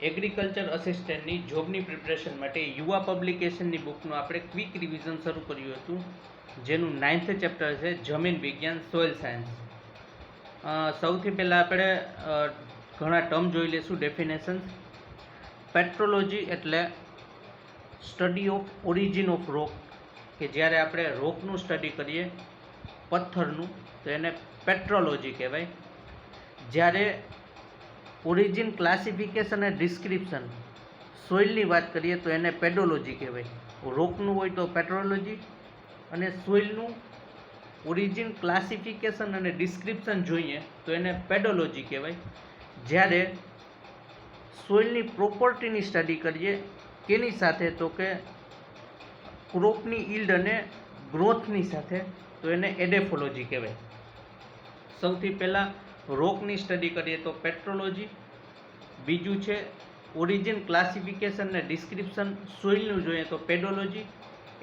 Agriculture અસિસ્ટન્ટની જોબની preparation માટે યુવા પબ્લિકેશનની બુકનું આપણે ક્વિક રિવિઝન શરૂ કર્યું હતું, જેનું 9th ચેપ્ટર છે જમીન વિજ્ઞાન સોઇલ સાયન્સ. સૌથી પહેલાં આપણે ઘણા ટર્મ જોઈ લઈશું, ડેફિનેશન્સ. પેટ્રોલોજી એટલે સ્ટડી ઓફ ઓરિજિન ઓફ રોક, કે જ્યારે આપણે રોકનું સ્ટડી કરીએ પથ્થરનું તો એને પેટ્રોલોજી કહેવાય. જ્યારે ઓરિજિન, ક્લાસિફિકેશન અને ડિસ્ક્રિપ્શન સોઇલની વાત કરીએ તો એને પેડોલોજી કહેવાય. રોકનું હોય તો પેટ્રોલોજી અને સોઇલનું ઓરિજિન, ક્લાસિફિકેશન અને ડિસ્ક્રિપ્શન જોઈએ તો એને પેડોલોજી કહેવાય. જ્યારે સોઇલની પ્રોપર્ટીની સ્ટડી કરીએ કેની સાથે, તો કે ક્રોપની ઈલ્ડ અને ગ્રોથની સાથે, તો એને એડેફોલોજી કહેવાય. સૌથી પહેલાં રોકની સ્ટડી કરીએ તો પેટ્રોલોજી, બીજું છે ઓરિજિન, ક્લાસિફિકેશન અને ડિસ્ક્રિપ્શન સોઇલનું જોઈએ તો પેડોલોજી,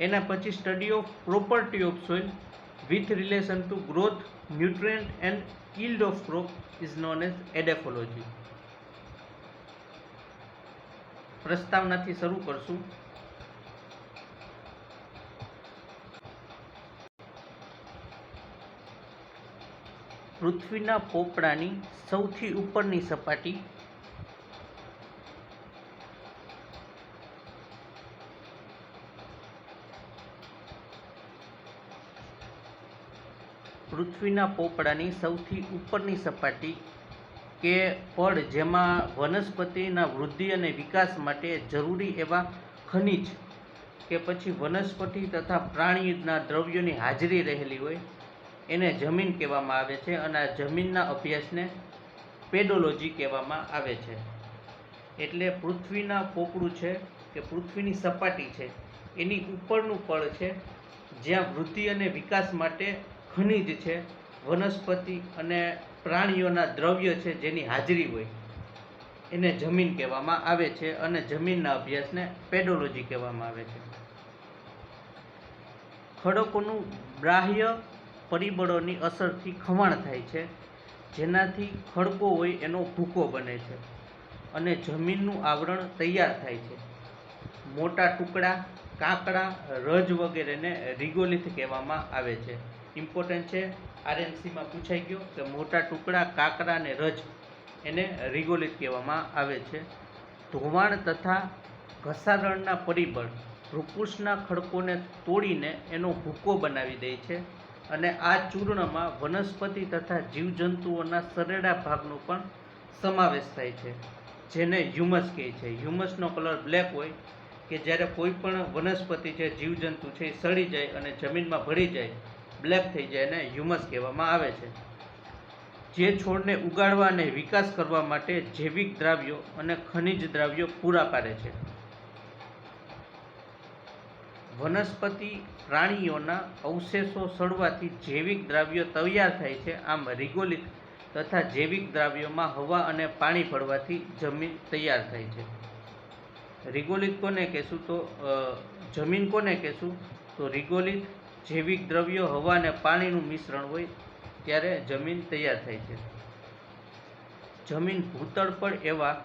એના પછી study of property of soil with relation to growth, nutrient and yield of crop is known as edaphology. પ્રસ્તાવનાથી શરૂ કરશું. પૃથ્વીના પોપડાની સૌથી ઉપરની સપાટી કે પડ જેમાં વનસ્પતિના વૃદ્ધિ અને વિકાસ માટે જરૂરી એવા ખનિજ કે પછી વનસ્પતિ તથા પ્રાણીના દ્રવ્યોની હાજરી રહેલી હોય એને જમીન કહેવામાં આવે છે, અને આ જમીનના અભ્યાસને પેડોલોજી કહેવામાં આવે છે. એટલે પૃથ્વીના પોપડું છે કે પૃથ્વીની સપાટી છે એની ઉપરનું પડ છે જ્યાં વૃદ્ધિ અને વિકાસ માટે ખનિજ છે, વનસ્પતિ અને પ્રાણીઓના દ્રવ્ય છે જેની હાજરી હોય એને જમીન કહેવામાં આવે છે, અને જમીનના અભ્યાસને પેડોલોજી કહેવામાં આવે છે. ખડકોનું બાહ્ય પરિબળોની અસરથી ખવાણ થાય છે, જેનાથી ખડકો હોય એનો ભૂકો બને છે અને જમીનનું આવરણ તૈયાર થાય છે. મોટા ટુકડા, કાંકરા, રજ વગેરેને રિગોલિથ કહેવામાં આવે છે. ઇમ્પોર્ટન્ટ છે, RNCમાં પૂછાઈ ગયો કે મોટા ટુકડા, કાંકરા અને રજ એને રિગોલિથ કહેવામાં આવે છે. ધોવાણ તથા ઘસારણના પરિબળ વૃક્ષના ખડકોને તોડીને એનો ભૂકો બનાવી દે છે, અને આ ચૂર્ણમાં વનસ્પતિ તથા જીવજંતુઓના સરેડા ભાગનો પણ સમાવેશ થાય છે, જેને હ્યુમસ કહે છે. હ્યુમસનો કલર બ્લેક હોય, કે જ્યારે કોઈ પણ વનસ્પતિ છે, જીવજંતુ છે એ સડી જાય અને જમીનમાં ભળી જાય, બ્લેક થઈ જાય, એને હ્યુમસ કહેવામાં આવે છે. જે છોડને ઉગાડવા અને વિકાસ કરવા માટે જૈવિક દ્રાવ્યો અને ખનિજ દ્રાવ્યો પૂરા પાડે છે. વનસ્પતિ પ્રાણીઓના અવશેષો સડવાથી જૈવિક દ્રાવ્યો તૈયાર થાય છે. આમ રિગોલિથ તથા જૈવિક દ્રાવ્યોમાં હવા અને પાણી ભળવાથી જમીન તૈયાર થાય છે. રિગોલિથ કોને કહેશું, તો જમીન કોને કહેશું, તો રિગોલિથ જૈવિક દ્રવ્યો, હવા અને પાણીનું મિશ્રણ હોય ત્યારે જમીન તૈયાર થાય છે. જમીન ભૂતળ પર એવા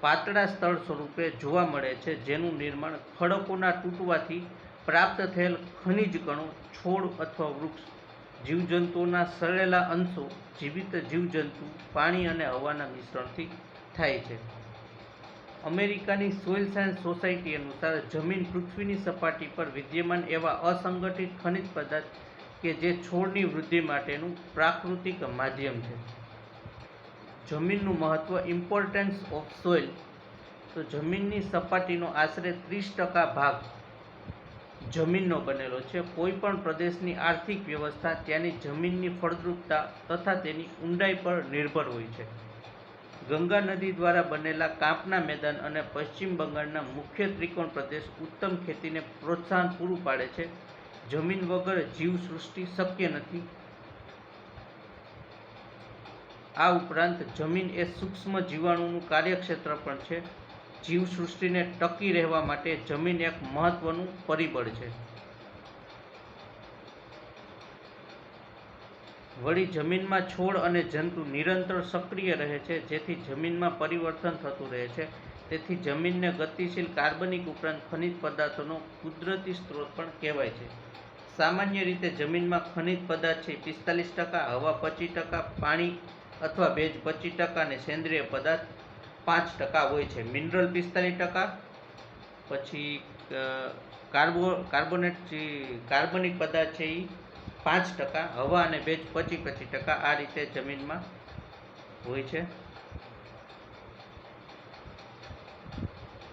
પાતળા સ્થળ સ્વરૂપે જોવા મળે છે જેનું નિર્માણ ખડકોના તૂટવાથી પ્રાપ્ત થયેલ ખનિજ કણો, છોડ અથવા વૃક્ષ, જીવજંતુઓના સડેલા અંશો, જીવિત જીવજંતુ, પાણી અને હવાના મિશ્રણથી થાય છે. અમેરિકાની સોઇલ સાયન્સ સોસાયટી અનુસાર જમીન પૃથ્વીની સપાટી પર વિદ્યમાન એવા અસંગઠિત ખનિજ પદાર્થ કે જે છોડની વૃદ્ધિ માટેનું પ્રાકૃતિક માધ્યમ છે. જમીનનું મહત્વ, ઇમ્પોર્ટન્સ ઓફ સોઇલ. તો જમીનની સપાટીનો આશરે 30% ભાગ જમીનનો બનેલો છે. કોઈ પણ પ્રદેશની આર્થિક વ્યવસ્થા ત્યાંની જમીનની ફળદ્રુપતા તથા તેની ઊંડાઈ પર નિર્ભર હોય છે. ગંગા નદી દ્વારા બનેલા કાંપના મેદાન અને પશ્ચિમ બંગાળના મુખ્ય ત્રિકોણ પ્રદેશ ઉત્તમ ખેતીને પ્રોત્સાહન પૂરું પાડે છે. જમીન વગર જીવસૃષ્ટિ શક્ય નથી. આ ઉપરાંત જમીન એ સૂક્ષ્મ જીવાણુનું કાર્યક્ષેત્ર પણ છે. જીવસૃષ્ટિને ટકી રહેવા માટે જમીન એક મહત્વનું પરિબળ છે. વળી જમીનમાં છોડ અને જંતુ નિરંતર સક્રિય રહે છે, જેથી જમીનમાં પરિવર્તન થતું રહે છે. તેથી જમીનને ગતિશીલ કાર્બનિક ઉપરાંત ખનિજ પદાર્થોનો કુદરતી સ્ત્રોત પણ કહેવાય છે. સામાન્ય રીતે જમીનમાં ખનિજ પદાર્થ છે 45%, હવા 25%, પાણી અથવા ભેજ 25% અને સેન્દ્રિય પદાર્થ 5% હોય છે. મિનરલ 45%, પછી કાર્બનિક પદાર્થ છે એ 5%, હવા અને ભેજ 25%. આ રીતે જમીનમાં હોય છે.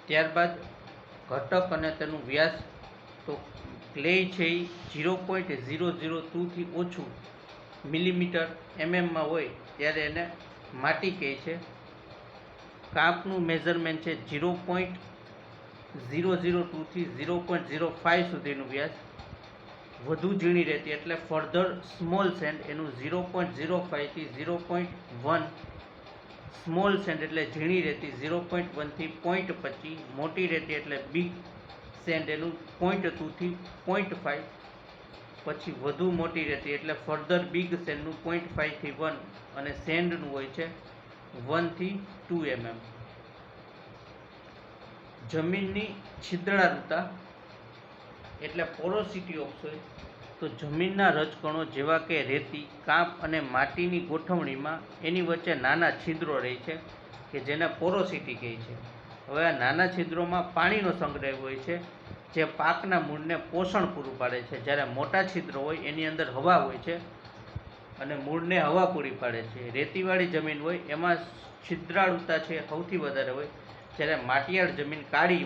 ત્યારબાદ ઘટક અને તેનું વ્યાસ. તો ક્લે છે એ 0.002 થી ઓછું મિલીમીટર એમએમમાં હોય ત્યારે એને માટી કહે છે. કાંપનું મેઝરમેન્ટ છે 0.002 થી 0.05 સુધીનું વ્યાસ. વધુ ઝીણી રેતી એટલે ફર્ધર સ્મોલ સેન્ડ એનું 0.05 થી 0.1. સ્મોલ સેન્ડ એટલે ઝીણી રેતી 0.1 થી 0.25. મોટી રેતી એટલે બિગ સેન્ડ એનું 0.2 થી 0.5. પછી વધુ મોટી રેતી એટલે ફર્ધર બિગ સેન્ડનું 0.5 થી 1 અને સેન્ડનું હોય છે 1 થી 2 mm. જમીનની છિદ્રાળુતા એટલે પોરોસિટી ઓફ સોઇલ. તો જમીનના રજકણો જેવા કે રેતી, કાંપ અને માટીની ગોઠવણીમાં એની વચ્ચે નાના છિદ્રો રહે છે કે જેને પોરોસિટી કહે છે. હવે આ નાના છિદ્રોમાં પાણીનો સંગ્રહ હોય છે જે પાકના મૂળને પોષણ પૂરું પાડે છે. જ્યારે મોટા છિદ્રો હોય એની અંદર હવા હોય છે અને મૂળને હવા પૂરી પાડે છે. રેતીવાળી જમીન હોય એમાં છિદ્રાળુતા છે સૌથી વધારે હોય. જ્યારે માટીયાળ જમીન કાળી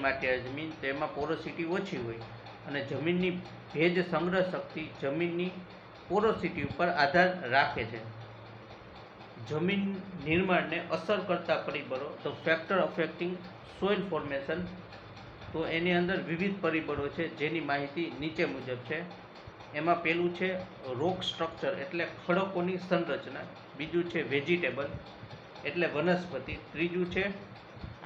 માટીયાળ જમીન તો એમાં પોરોસિટી ઓછી હોય અને જમીનની ભેજ સંગ્રહ શક્તિ જમીનની પોરોસિટી ઉપર આધાર રાખે છે. જમીન નિર્માણને અસર કરતા પરિબળો. તો ફેક્ટર અફેક્ટિંગ સોઇલ ફોર્મેશન. તો એની અંદર વિવિધ પરિબળો છે જેની માહિતી નીચે મુજબ છે. એમાં પહેલું છે રોક સ્ટ્રક્ચર એટલે ખડકોની સંરચના. બીજું છે વેજીટેબલ એટલે વનસ્પતિ. ત્રીજું છે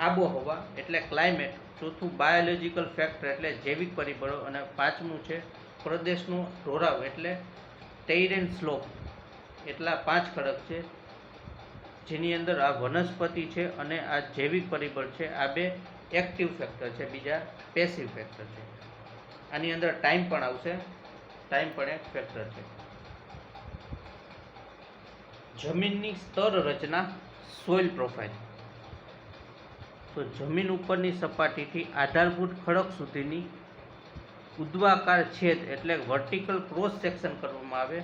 આબોહવા એટલે ક્લાઇમેટ. ચોથું બાયોલોજિકલ ફેક્ટર એટલે જૈવિક પરિબળો. અને પાંચમું છે પ્રદેશનો ઢોળાવ એટલે ટેરેન સ્લોપ. એટલા 5 ખડક છે જેની અંદર આ વનસ્પતિ છે અને આ જૈવિક પરિબળ છે. આ બે એક્ટિવ ફેક્ટર છે, બીજા પેસિવ ફેક્ટર છે. આની અંદર ટાઈમ પણ આવશે, ટાઈમ પણ એક ફેક્ટર છે. જમીનની સ્તર રચના સોઇલ પ્રોફાઇલ. તો જમીન ઉપરની સપાટીથી આધારભૂત ખડક સુધીની ઉદ્વાકાર છેદ એટલે વર્ટિકલ ક્રોસ સેક્શન કરવામાં આવે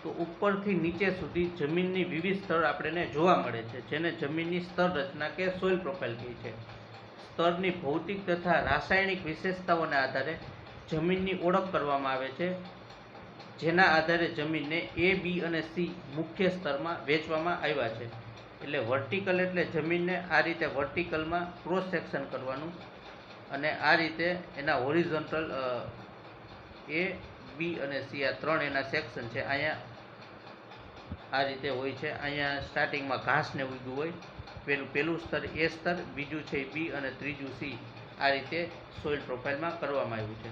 તો ઉપરથી નીચે સુધી જમીનની વિવિધ સ્તર આપણને જોવા મળે છે જેને જમીનની સ્તર રચના કે સોઇલ પ્રોફાઇલ કહે છે. સ્તરની ભૌતિક તથા રાસાયણિક વિશેષતાઓના આધારે જમીનની ઓળખ કરવામાં આવે છે જેના આધારે જમીનને A, B અને C મુખ્ય સ્તરમાં વહેંચવામાં આવ્યા છે. એટલે વર્ટિકલ એટલે જમીનને આ રીતે વર્ટિકલમાં ક્રોસ સેક્શન કરવાનું અને આ રીતે એના હોરિઝોન્ટલ A, B અને C આ 3 એના સેક્શન છે. અહીંયા આ રીતે હોય છે. અહીંયા સ્ટાર્ટિંગમાં ઘાસને ઉગ્યું હોય. પહેલું સ્તર A સ્તર, બીજું છે B અને ત્રીજું C. આ રીતે સોઇલ પ્રોફાઇલમાં કરવામાં આવ્યું છે.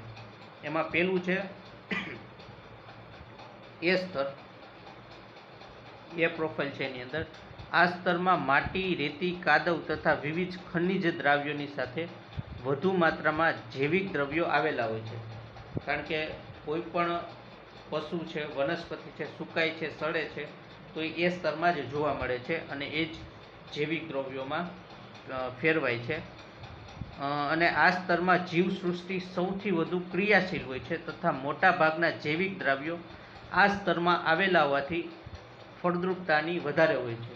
એમાં પહેલું છે A સ્તર. એ પ્રોફાઇલ છે એની અંદર આ સ્તરમાં માટી, રેતી, કાદવ તથા વિવિધ ખનિજ દ્રાવ્યોની સાથે વધુ માત્રામાં જૈવિક દ્રવ્યો આવેલા હોય છે. કારણ કે કોઈ પણ પશુ છે, વનસ્પતિ છે, સુકાય છે, સડે છે તો એ સ્તરમાં જ જોવા મળે છે અને એ જ જૈવિક દ્રવ્યોમાં ફેરવાય છે. અને આ સ્તરમાં જીવસૃષ્ટિ સૌથી વધુ ક્રિયાશીલ હોય છે તથા મોટા ભાગના જૈવિક દ્રવ્યો આ સ્તરમાં આવેલા હોવાથી ફળદ્રુપતાની વધારે હોય છે.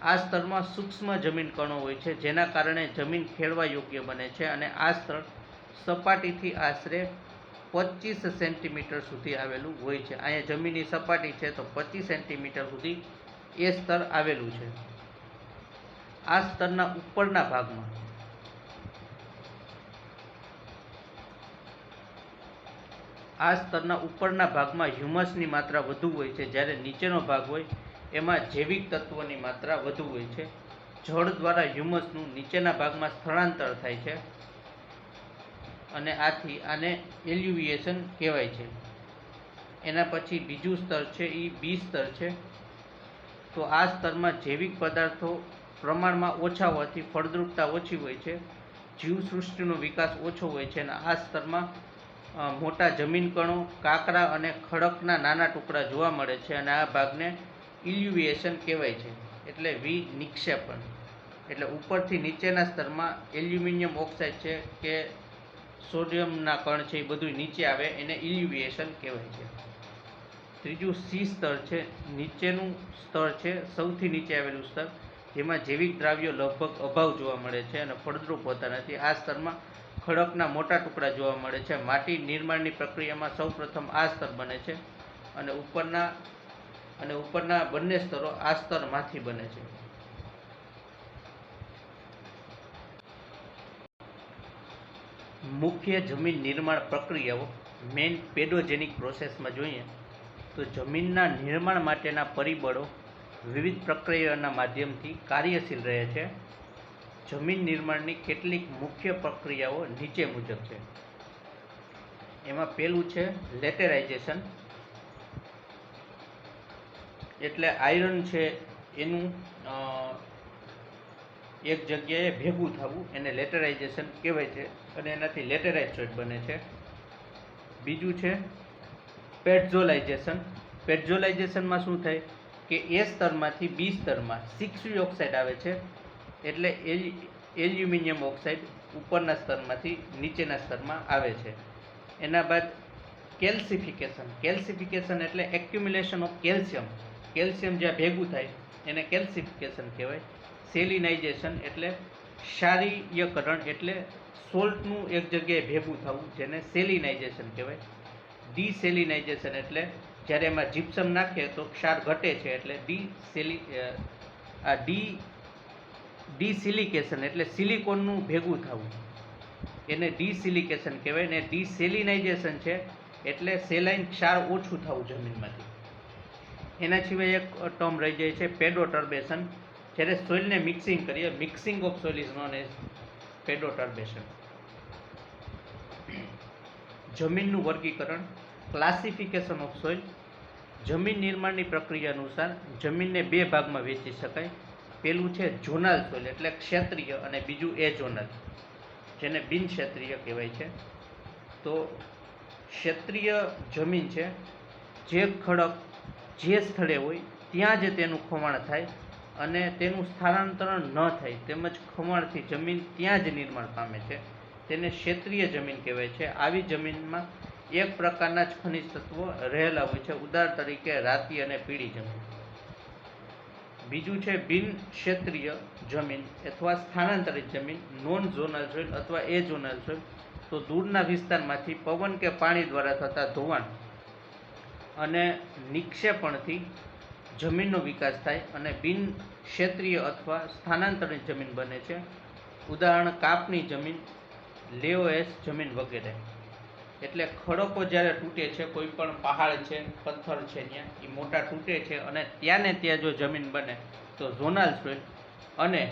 આ સ્તરમાં સૂક્ષ્મ જમીન કણો હોય છે જેના કારણે જમીન ખેડવા યોગ્ય બને છે અને આ સ્તર સપાટીથી આશરે 25 સેન્ટીમીટર સુધી આવેલું હોય છે. અહીંયા જમીનની સપાટી છે તો 25 સેન્ટીમીટર સુધી એ સ્તર આવેલું છે. આ સ્તરના ઉપરના ભાગમાં હ્યુમસની માત્રા વધુ હોય છે જ્યારે નીચેનો ભાગ હોય એમાં જૈવિક તત્વોની માત્રા વધુ હોય છે. જળ દ્વારા હ્યુમસનું નીચેના ભાગમાં સ્થળાંતર થાય છે અને આથી આને એલ્યુવિએશન કહેવાય છે. એના પછી બીજું સ્તર છે એ B સ્તર છે. તો આ સ્તરમાં જૈવિક પદાર્થો પ્રમાણમાં ઓછા હોવાથી ફળદ્રુપતા ઓછી હોય છે, જીવસૃષ્ટિનો વિકાસ ઓછો હોય છે અને આ સ્તરમાં મોટા જમીન કણો, કાંકરા અને ખડકના નાના ટુકડા જોવા મળે છે અને આ ભાગને ઇલ્યુવિએશન કહેવાય છે, એટલે વિનિક્ષેપણ. એટલે ઉપરથી નીચેના સ્તરમાં એલ્યુમિનિયમ ઓક્સાઇડ છે કે સોડિયમના કણ છે એ બધું નીચે આવે એને ઇલ્યુવિએશન કહેવાય છે. ત્રીજું સી સ્તર છે, નીચેનું સ્તર છે, સૌથી નીચે આવેલું સ્તર, જેમાં જૈવિક દ્રાવ્યો લગભગ અભાવ જોવા મળે છે અને ફળદ્રુપ હોતા નથી. આ સ્તરમાં ખડકના મોટા ટુકડા જોવા મળે છે. માટી નિર્માણની પ્રક્રિયામાં સૌપ્રથમ આ સ્તર બને છે અને ઉપરના બંને સ્તરો આ સ્તરમાંથી બને છે. મુખ્ય જમીન નિર્માણ પ્રક્રિયાઓ મેઇન પેડોજેનિક પ્રોસેસમાં જોઈએ તો જમીનના નિર્માણ માટેના પરિબળો વિવિધ પ્રક્રિયાઓના માધ્યમથી કાર્યશીલ રહે છે. જમીન નિર્માણની કેટલીક મુખ્ય પ્રક્રિયાઓ નીચે મુજબ છે. એમાં પહેલું છે લેટેરાઇઝેશન, એટલે આયરન છે એનું એક જગ્યાએ ભેગું થવું એને લેટેરાઇઝેશન કહેવાય છે અને એનાથી લેટેરાઇટ સોઇલ બને છે. બીજું છે પેટ્ઝોલાઇઝેશન. પેટ્ઝોલાઇઝેશનમાં શું થાય કે એ સ્તરમાંથી બી સ્તરમાં 6V ઓક્સાઇડ આવે છે, એટલે એલ્યુમિનિયમ ઓક્સાઇડ ઉપરના સ્તરમાંથી નીચેના સ્તરમાં આવે છે. એના બાદ કેલ્સિફિકેશન એટલે એક્યુમ્યુલેશન ઓફ કેલ્શિયમ. કેલ્શિયમ જ્યાં ભેગું થાય એને કેલ્સિફિકેશન કહેવાય. સેલિનાઇઝેશન એટલે ક્ષારીયકરણ, એટલે સોલ્ટનું એક જગ્યાએ ભેગું થવું, જેને સેલિનાઇઝેશન કહેવાય. ડીસેલિનાઇઝેશન એટલે જ્યારે એમાં જીપ્સમ નાખીએ તો ક્ષાર ઘટે છે, એટલે ડીસિલિકેશન એટલે સિલિકોનનું ભેગું થવું, એને ડીસિલિકેશન કહેવાય. ને ડીસેલિનાઇઝેશન છે એટલે સેલાઇન ક્ષાર ઓછું થવું જમીનમાંથી. એના સિવાય એક ટર્મ રહી જાય છે પેડોટર્બેશન. જ્યારે સોઇલને મિક્સિંગ કરીએ, mixing of soil is known as pedoturbation. જમીનનું વર્ગીકરણ, ક્લાસિફિકેશન ઓફ સોઇલ. જમીન નિર્માણની પ્રક્રિયા અનુસાર જમીનને બે ભાગમાં વહેંચી શકાય. પહેલું છે ઝોનલ સોઇલ એટલે ક્ષેત્રીય અને બીજું એઝોનલ જેને બિનક્ષેત્રીય કહેવાય છે. તો ક્ષેત્રીય જમીન છે જે ખડક જે સ્થળે હોય ત્યાં જ તેનું ખોવાણ થાય અને તેનું સ્થાનાંતરણ ન થાય તેમજ ખોવાણથી જમીન ત્યાં જ નિર્માણ પામે છે, તેને ક્ષેત્રીય જમીન કહેવાય છે. આવી જમીનમાં એક પ્રકારના જ ખનિજ તત્વો રહેલા હોય છે, ઉદાહરણ તરીકે રાતી અને પીળી જમીન. બીજું છે બિન ક્ષેત્રીય જમીન અથવા સ્થાનાંતરિત જમીન, નોન ઝોનલ સોઇલ અથવા એ ઝોનલ સોઇલ. તો દૂરના વિસ્તારમાંથી પવન કે પાણી દ્વારા થતા ધોવાણ અને નિક્ષેપણથી જમીનનો વિકાસ થાય અને બિન ક્ષેત્રીય અથવા સ્થાનાંતરિત જમીન બને છે. ઉદાહરણ કાપની જમીન, લેઓએસ જમીન વગેરે. એટલે ખડકો જ્યારે તૂટે છે, કોઈ પણ પહાડ છે, પથ્થર છે, ત્યાં એ મોટા તૂટે છે અને ત્યાં ને ત્યાં જો જમીન બને તો ઝોનલ સોઇલ, અને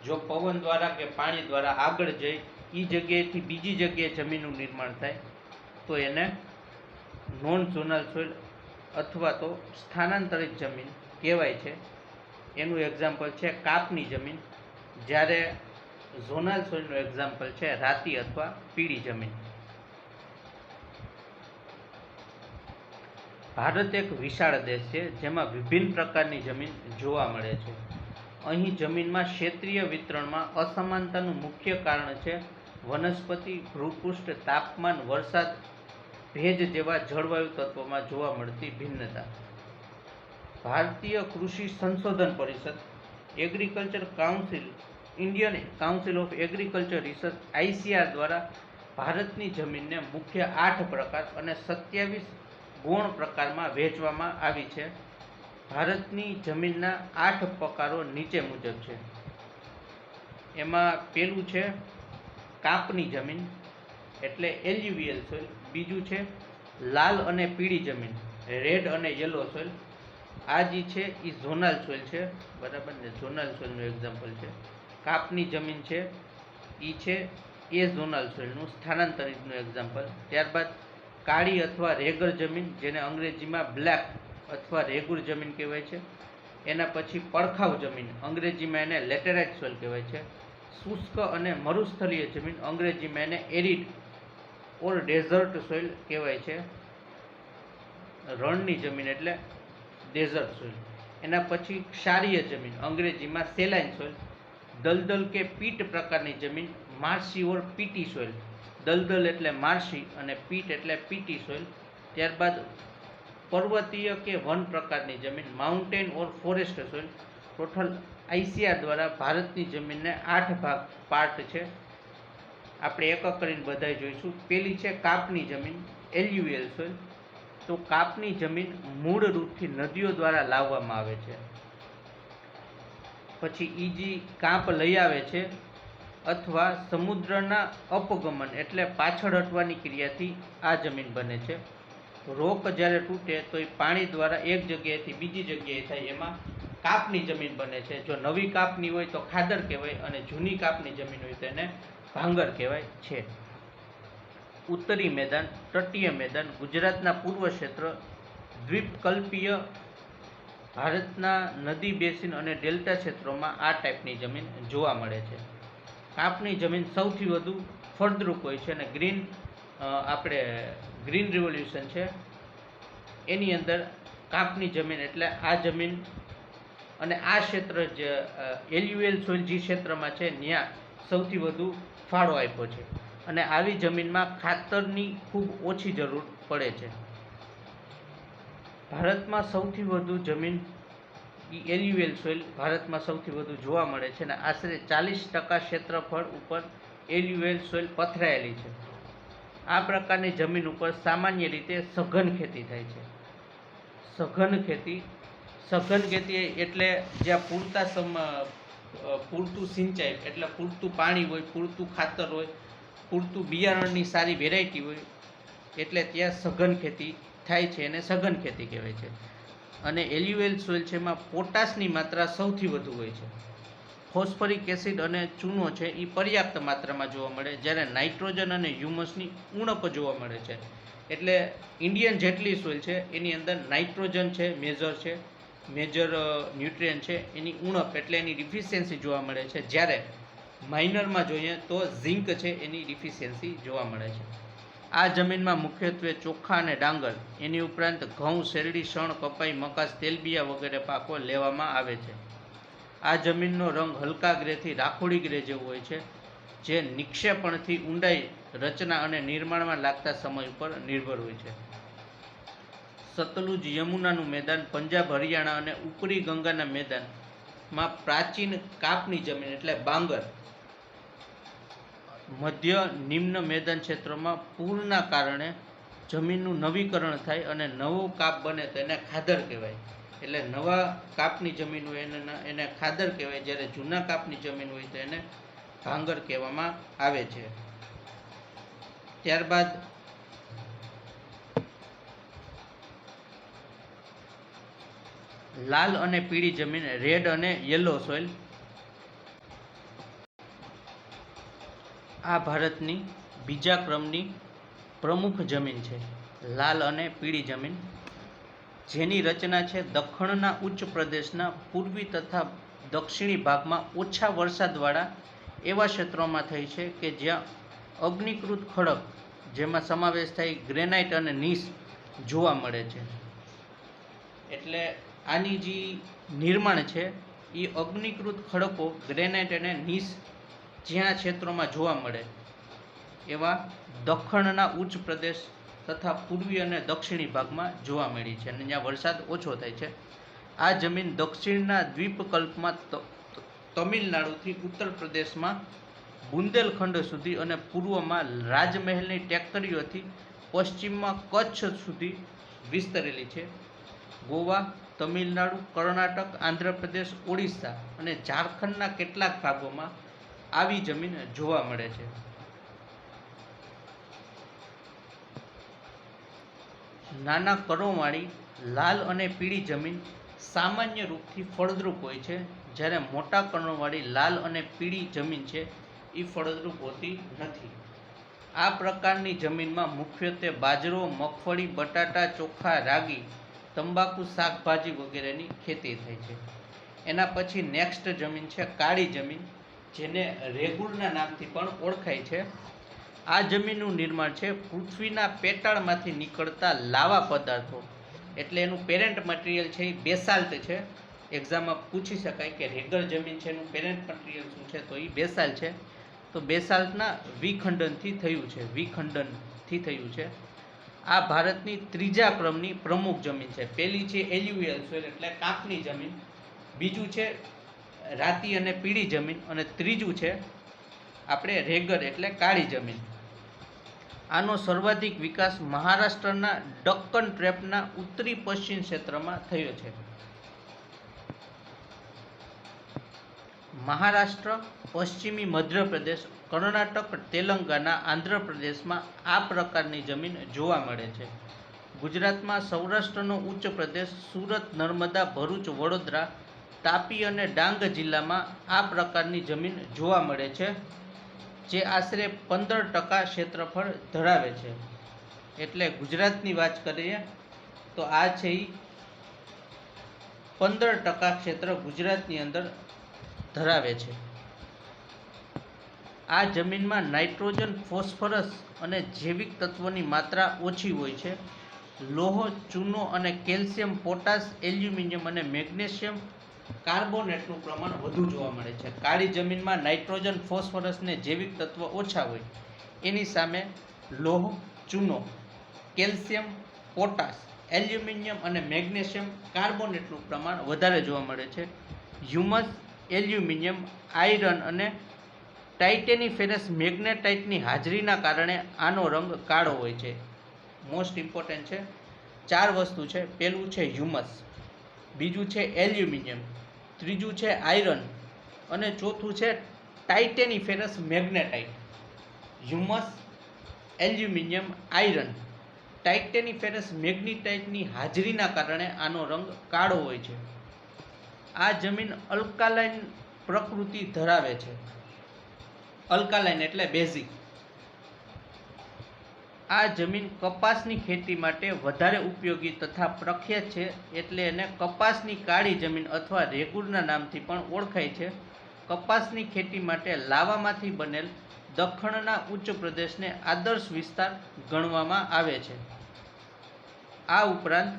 જો પવન દ્વારા કે પાણી દ્વારા આગળ જઈ એ જગ્યાએથી બીજી જગ્યાએ જમીનનું નિર્માણ થાય તો એને નોન ઝોનલ સોઇલ અથવા તો સ્થાનાંતરિત જમીન કહેવાય છે. એનું એક્ઝામ્પલ છે કાપની જમીન, જ્યારે ઝોનલ સોઇલનું એક્ઝામ્પલ છે રાતી અથવા પીળી જમીન. ભારત એક વિશાળ દેશ છે જેમાં વિભિન્ન પ્રકારની જમીન જોવા મળે છે. અહીં જમીનમાં ક્ષેત્રીય વિતરણમાં અસમાનતાનું મુખ્ય કારણ છે વનસ્પતિ, ભૂપૃષ્ઠ, તાપમાન, વરસાદ, ભેજ જેવા જળવાયુ તત્વોમાં જોવા મળતી ભિન્નતા. ભારતીય કૃષિ સંશોધન પરિષદ, agriculture council, Indian council of agriculture research ICR દ્વારા ભારતની જમીનને મુખ્ય 8 પ્રકાર અને 27 ગૌણ પ્રકારમાં વહેંચવામાં આવી છે. ભારતની જમીનના 8 પ્રકારો નીચે મુજબ છે. એમાં પહેલું છે કાપની જમીન એટલે એલ્યુવિયલ સોઇલ. બીજું છે લાલ અને પીળી જમીન, રેડ અને યલો સોઇલ. આ જે છે એ ઝોનલ સોઇલ છે, બરાબર ને, ઝોનલ સોઇલનું એક્ઝામ્પલ છે. કાપની જમીન છે એ છે એ ઝોનલ સોઇલનું સ્થાનાંતરિતનું એક્ઝામ્પલ. ત્યારબાદ કાળી અથવા રેગર જમીન, જેને અંગ્રેજીમાં બ્લેક અથવા રેગુર જમીન કહેવાય છે, એના પછી પડખાવ જમીન, અંગ્રેજીમાં એને લેટેરાઇટ સોઇલ કહેવાય છે. શુષ્ક અને મરુસ્થલીય જમીન, અંગ્રેજીમાં એને એરિડ ઓર ડેઝર્ટ સોઇલ કહેવાય છે. રણની જમીન એટલે ડેઝર્ટ સોઇલ. એના પછી ક્ષારીય જમીન, અંગ્રેજીમાં સેલાઇન સોઇલ. દલદલ કે પીટ પ્રકારની જમીન, માર્શી ઓર પીટી સોઇલ. દલદલ એટલે માર્શી અને પીટ એટલે પીટી સોઇલ. ત્યારબાદ પર્વતીય કે વન પ્રકારની જમીન, માઉન્ટેન ઓર ફોરેસ્ટ સોઇલ. ટોટલ ICAR દ્વારા ભારતની જમીનને 8 ભાગ પાર્ટ છે. આપણે એક એક કરીને બધાય જોઈશું. પેલી છે કાપની જમીન, LUL સોઇલ. તો કાપની જમીન મૂળ રૂપથી નદીઓ દ્વારા લાવવામાં આવે છે. પછી ઈજી કાપ લઈ આવે છે અથવા સમુદ્રના અપગમન એટલે પાછળ હટવાની ક્રિયાથી આ જમીન બને છે. રોક જ્યારે તૂટે તો એ પાણી દ્વારા એક જગ્યાએથી બીજી જગ્યાએ થાય, એમાં કાપની જમીન બને છે. જો નવી કાપની હોય તો ખાદર કહેવાય અને જૂની કાપની જમીન હોય તો એને ભાંગર કહેવાય છે. ઉત્તરી મેદાન, તટીય મેદાન, ગુજરાતના પૂર્વ ક્ષેત્ર, દ્વીપકલ્પીય ભારતના નદી બેસિન અને ડેલ્ટા ક્ષેત્રોમાં આ ટાઈપની જમીન જોવા મળે છે. કાપની જમીન સૌથી વધુ ફળદ્રુપ હોય છે અને આપણે ગ્રીન રિવોલ્યુશન છે એની અંદર કાપની જમીન એટલે આ જમીન અને આ ક્ષેત્ર જે LUL સોઇલ જે ક્ષેત્રમાં છે ત્યાં સૌથી વધુ ફાળો આપ્યો છે અને આવી જમીનમાં ખાતરની ખૂબ ઓછી જરૂર પડે છે. ભારતમાં સૌથી વધુ જમીન LUL સોઇલ ભારતમાં સૌથી વધુ જોવા મળે છે અને આશરે 40% ક્ષેત્રફળ ઉપર LUL સોઇલ પથરાયેલી છે. આ પ્રકારની જમીન ઉપર સામાન્ય રીતે સઘન ખેતી થાય છે. સઘન ખેતી એટલે જ્યાં પૂરતું સિંચાઈ એટલે પૂરતું પાણી હોય, પૂરતું ખાતર હોય, પૂરતું બિયારણની સારી વેરાયટી હોય એટલે ત્યાં સઘન ખેતી થાય છે અને સઘન ખેતી કહેવાય છે. અને LUL સોઇલ છે એમાં પોટાશની માત્રા સૌથી વધુ હોય છે. ફોસ્ફરિક એસિડ અને ચૂનો છે એ પર્યાપ્ત માત્રામાં જોવા મળે, જ્યારે નાઇટ્રોજન અને હ્યુમસની ઉણપ જોવા મળે છે. એટલે ઇન્ડિયન જેટલી સોઇલ છે એની અંદર નાઇટ્રોજન છે મેજર ન્યુટ્રિયન્ટ છે, એની ઉણપ એટલે એની ડિફિશિયન્સી જોવા મળે છે. જ્યારે માઇનરમાં જોઈએ તો ઝિંક છે એની ડિફિશિયન્સી જોવા મળે છે. આ જમીનમાં મુખ્યત્વે ચોખા અને ડાંગર, એની ઉપરાંત ઘઉં, શેરડી, શણ, કપાઈ, મકાસ, તેલબિયા વગેરે પાકો લેવામાં આવે છે. આ જમીનનો રંગ હલકા ગ્રેથી રાખોડી ગ્રે જેવો હોય છે, જે નિક્ષેપણથી ઊંડાઈ, રચના અને નિર્માણમાં લાગતા સમય ઉપર નિર્ભર હોય છે. સતલુજ, યમુનાનું મેદાન, પંજાબ, હરિયાણા અને ઉપરી ગંગાના મેદાનમાં પ્રાચીન કાપની જમીન એટલે બાંગર. મધ્ય નિમ્ન મેદાન ક્ષેત્રોમાં પૂરના કારણે જમીનનું નવીકરણ થાય અને નવો કાપ બને તો એને ખાદર કહેવાય. એટલે નવા કાપની જમીન હોય એને ખાદર કહેવાય, જ્યારે જૂના કાપની જમીન હોય તો એને ભાંગર કહેવામાં આવે છે. ત્યારબાદ લાલ અને પીળી જમીન, રેડ અને યલો સોઇલ. આ ભારતની બીજા ક્રમની પ્રમુખ જમીન છે, લાલ અને પીળી જમીન, જેની રચના છે દખણના ઉચ્ચ પ્રદેશના પૂર્વી તથા દક્ષિણી ભાગમાં ઓછા વરસાદવાળા એવા ક્ષેત્રોમાં થઈ છે કે જ્યાં અગ્નિકૃત ખડક, જેમાં સમાવેશ થાય ગ્રેનાઇટ અને નીસ જોવા મળે છે. એટલે આની જે નિર્માણ છે એ અગ્નિકૃત ખડકો, ગ્રેનાઇટ અને નીસ જ્યાં ક્ષેત્રોમાં જોવા મળે એવા દખણના ઉચ્ચ પ્રદેશ તથા પૂર્વી અને દક્ષિણી ભાગમાં જોવા મળી છે અને જ્યાં વરસાદ ઓછો થાય છે. આ જમીન દક્ષિણના દ્વીપકલ્પમાં તમિલનાડુથી ઉત્તર પ્રદેશમાં બુંદેલખંડ સુધી અને પૂર્વમાં રાજમહેલની ટેકરીઓથી પશ્ચિમમાં કચ્છ સુધી વિસ્તરેલી છે. ગોવા, તમિલનાડુ, કર્ણાટક, આંધ્રપ્રદેશ, ઓડિશા અને ઝારખંડના કેટલાક ભાગોમાં આવી જમીન જોવા મળે છે. નાના કરોવાળી લાલ અને પીળી જમીન સામાન્ય રૂપથી ફળદ્રુપ હોય છે, જ્યારે મોટા કણોવાળી લાલ અને પીળી જમીન છે એ ફળદ્રુપ હોતી નથી. આ પ્રકારની જમીનમાં મુખ્યત્વે બાજરો, મગફળી, બટાટા, ચોખા, રાગી, તંબાકુ, શાકભાજી વગેરેની ખેતી થાય છે. એના પછી નેક્સ્ટ જમીન છે કાળી જમીન, જેને રેગુલના નામથી પણ ઓળખાય છે. આ જમીનનું નિર્માણ છે પૃથ્વીના પેટાળમાંથી નીકળતા લાવા પદાર્થો, એટલે એનું પેરેન્ટ મટીરિયલ છે એ બેસાલ્ટ છે. એક્ઝામમાં પૂછી શકાય કે રેગલ જમીન છે એનું પેરેન્ટ મટીરિયલ શું છે, તો એ બેસાલ્ટ છે. તો બેસાલ્ટના વિખંડનથી થયું છે. આ ભારતની ત્રીજા ક્રમની પ્રમુખ જમીન છે. પહેલી છે એલ્યુવિયલ સોઇલ એટલે કાંપની જમીન, બીજું છે રાતી અને પીળી જમીન, અને ત્રીજું છે આપણે રેગર એટલે કાળી જમીન. આનો સર્વાધિક વિકાસ મહારાષ્ટ્રના ડક્કન ટ્રેપના ઉત્તરી પશ્ચિમ ક્ષેત્રમાં થયો છે. મહારાષ્ટ્ર, પશ્ચિમી મધ્યપ્રદેશ, કર્ણાટક, તેલંગાના, આંધ્રપ્રદેશમાં આ પ્રકારની જમીન જોવા મળે છે. ગુજરાતમાં સૌરાષ્ટ્રનો ઉચ્ચ પ્રદેશ, સુરત, નર્મદા, ભરૂચ, વડોદરા, તાપી અને ડાંગ જિલ્લામાં આ પ્રકારની જમીન જોવા મળે છે, જે આશરે 15% ક્ષેત્રફળ ધરાવે છે. એટલે ગુજરાતની વાત કરીએ તો આ છે એ 15% ક્ષેત્ર ગુજરાતની અંદર ધરાવે છે. આ જમીનમાં નાઇટ્રોજન, ફોસ્ફરસ અને જૈવિક તત્વોની માત્રા ઓછી હોય છે. લોહ, ચૂનો અને કેલ્શિયમ, પોટાશ, એલ્યુમિનિયમ અને મેગ્નેશિયમ કાર્બોનેટનું પ્રમાણ વધુ જોવા મળે છે. કાળી જમીનમાં નાઇટ્રોજન, ફોસ્ફરસ અને જૈવિક તત્વ ઓછા હોય, એની સામે લોહ, ચૂનો, કેલ્શિયમ, પોટાશ, એલ્યુમિનિયમ અને મેગ્નેશિયમ કાર્બોનેટનું પ્રમાણ વધારે જોવા મળે છે. હ્યુમસ, એલ્યુમિનિયમ, આયરન અને ટાઇટેનિફેરસ મેગ્નેટાઇટની હાજરીના કારણે આનો રંગ કાળો હોય છે. મોસ્ટ ઇમ્પોર્ટન્ટ છે, 4 વસ્તુ છે. પહેલું છે હ્યુમસ, બીજું છે એલ્યુમિનિયમ, ત્રીજું છે આયરન અને ચોથું છે ટાઇટેનિફેરસ મેગ્નેટાઇટ. હ્યુમસ, એલ્યુમિનિયમ, આયરન, ટાઇટેનિફેરસ મેગ્નેટાઇટની હાજરીના કારણે આનો રંગ કાળો હોય છે. આ જમીન અલ્કાલાઇન પ્રકૃતિ ધરાવે છે. અલ્કાલાઇન એટલે બેઝિક. આ જમીન કપાસની ખેતી માટે વધારે ઉપયોગી તથા પ્રખ્યાત છે, એટલે એને કપાસની કાળી જમીન અથવા રેગુરના નામથી પણ ઓળખાય છે. કપાસની ખેતી માટે લાવામાંથી બનેલ દખ્ખણના ઉચ્ચ પ્રદેશને આદર્શ વિસ્તાર ગણવામાં આવે છે. આ ઉપરાંત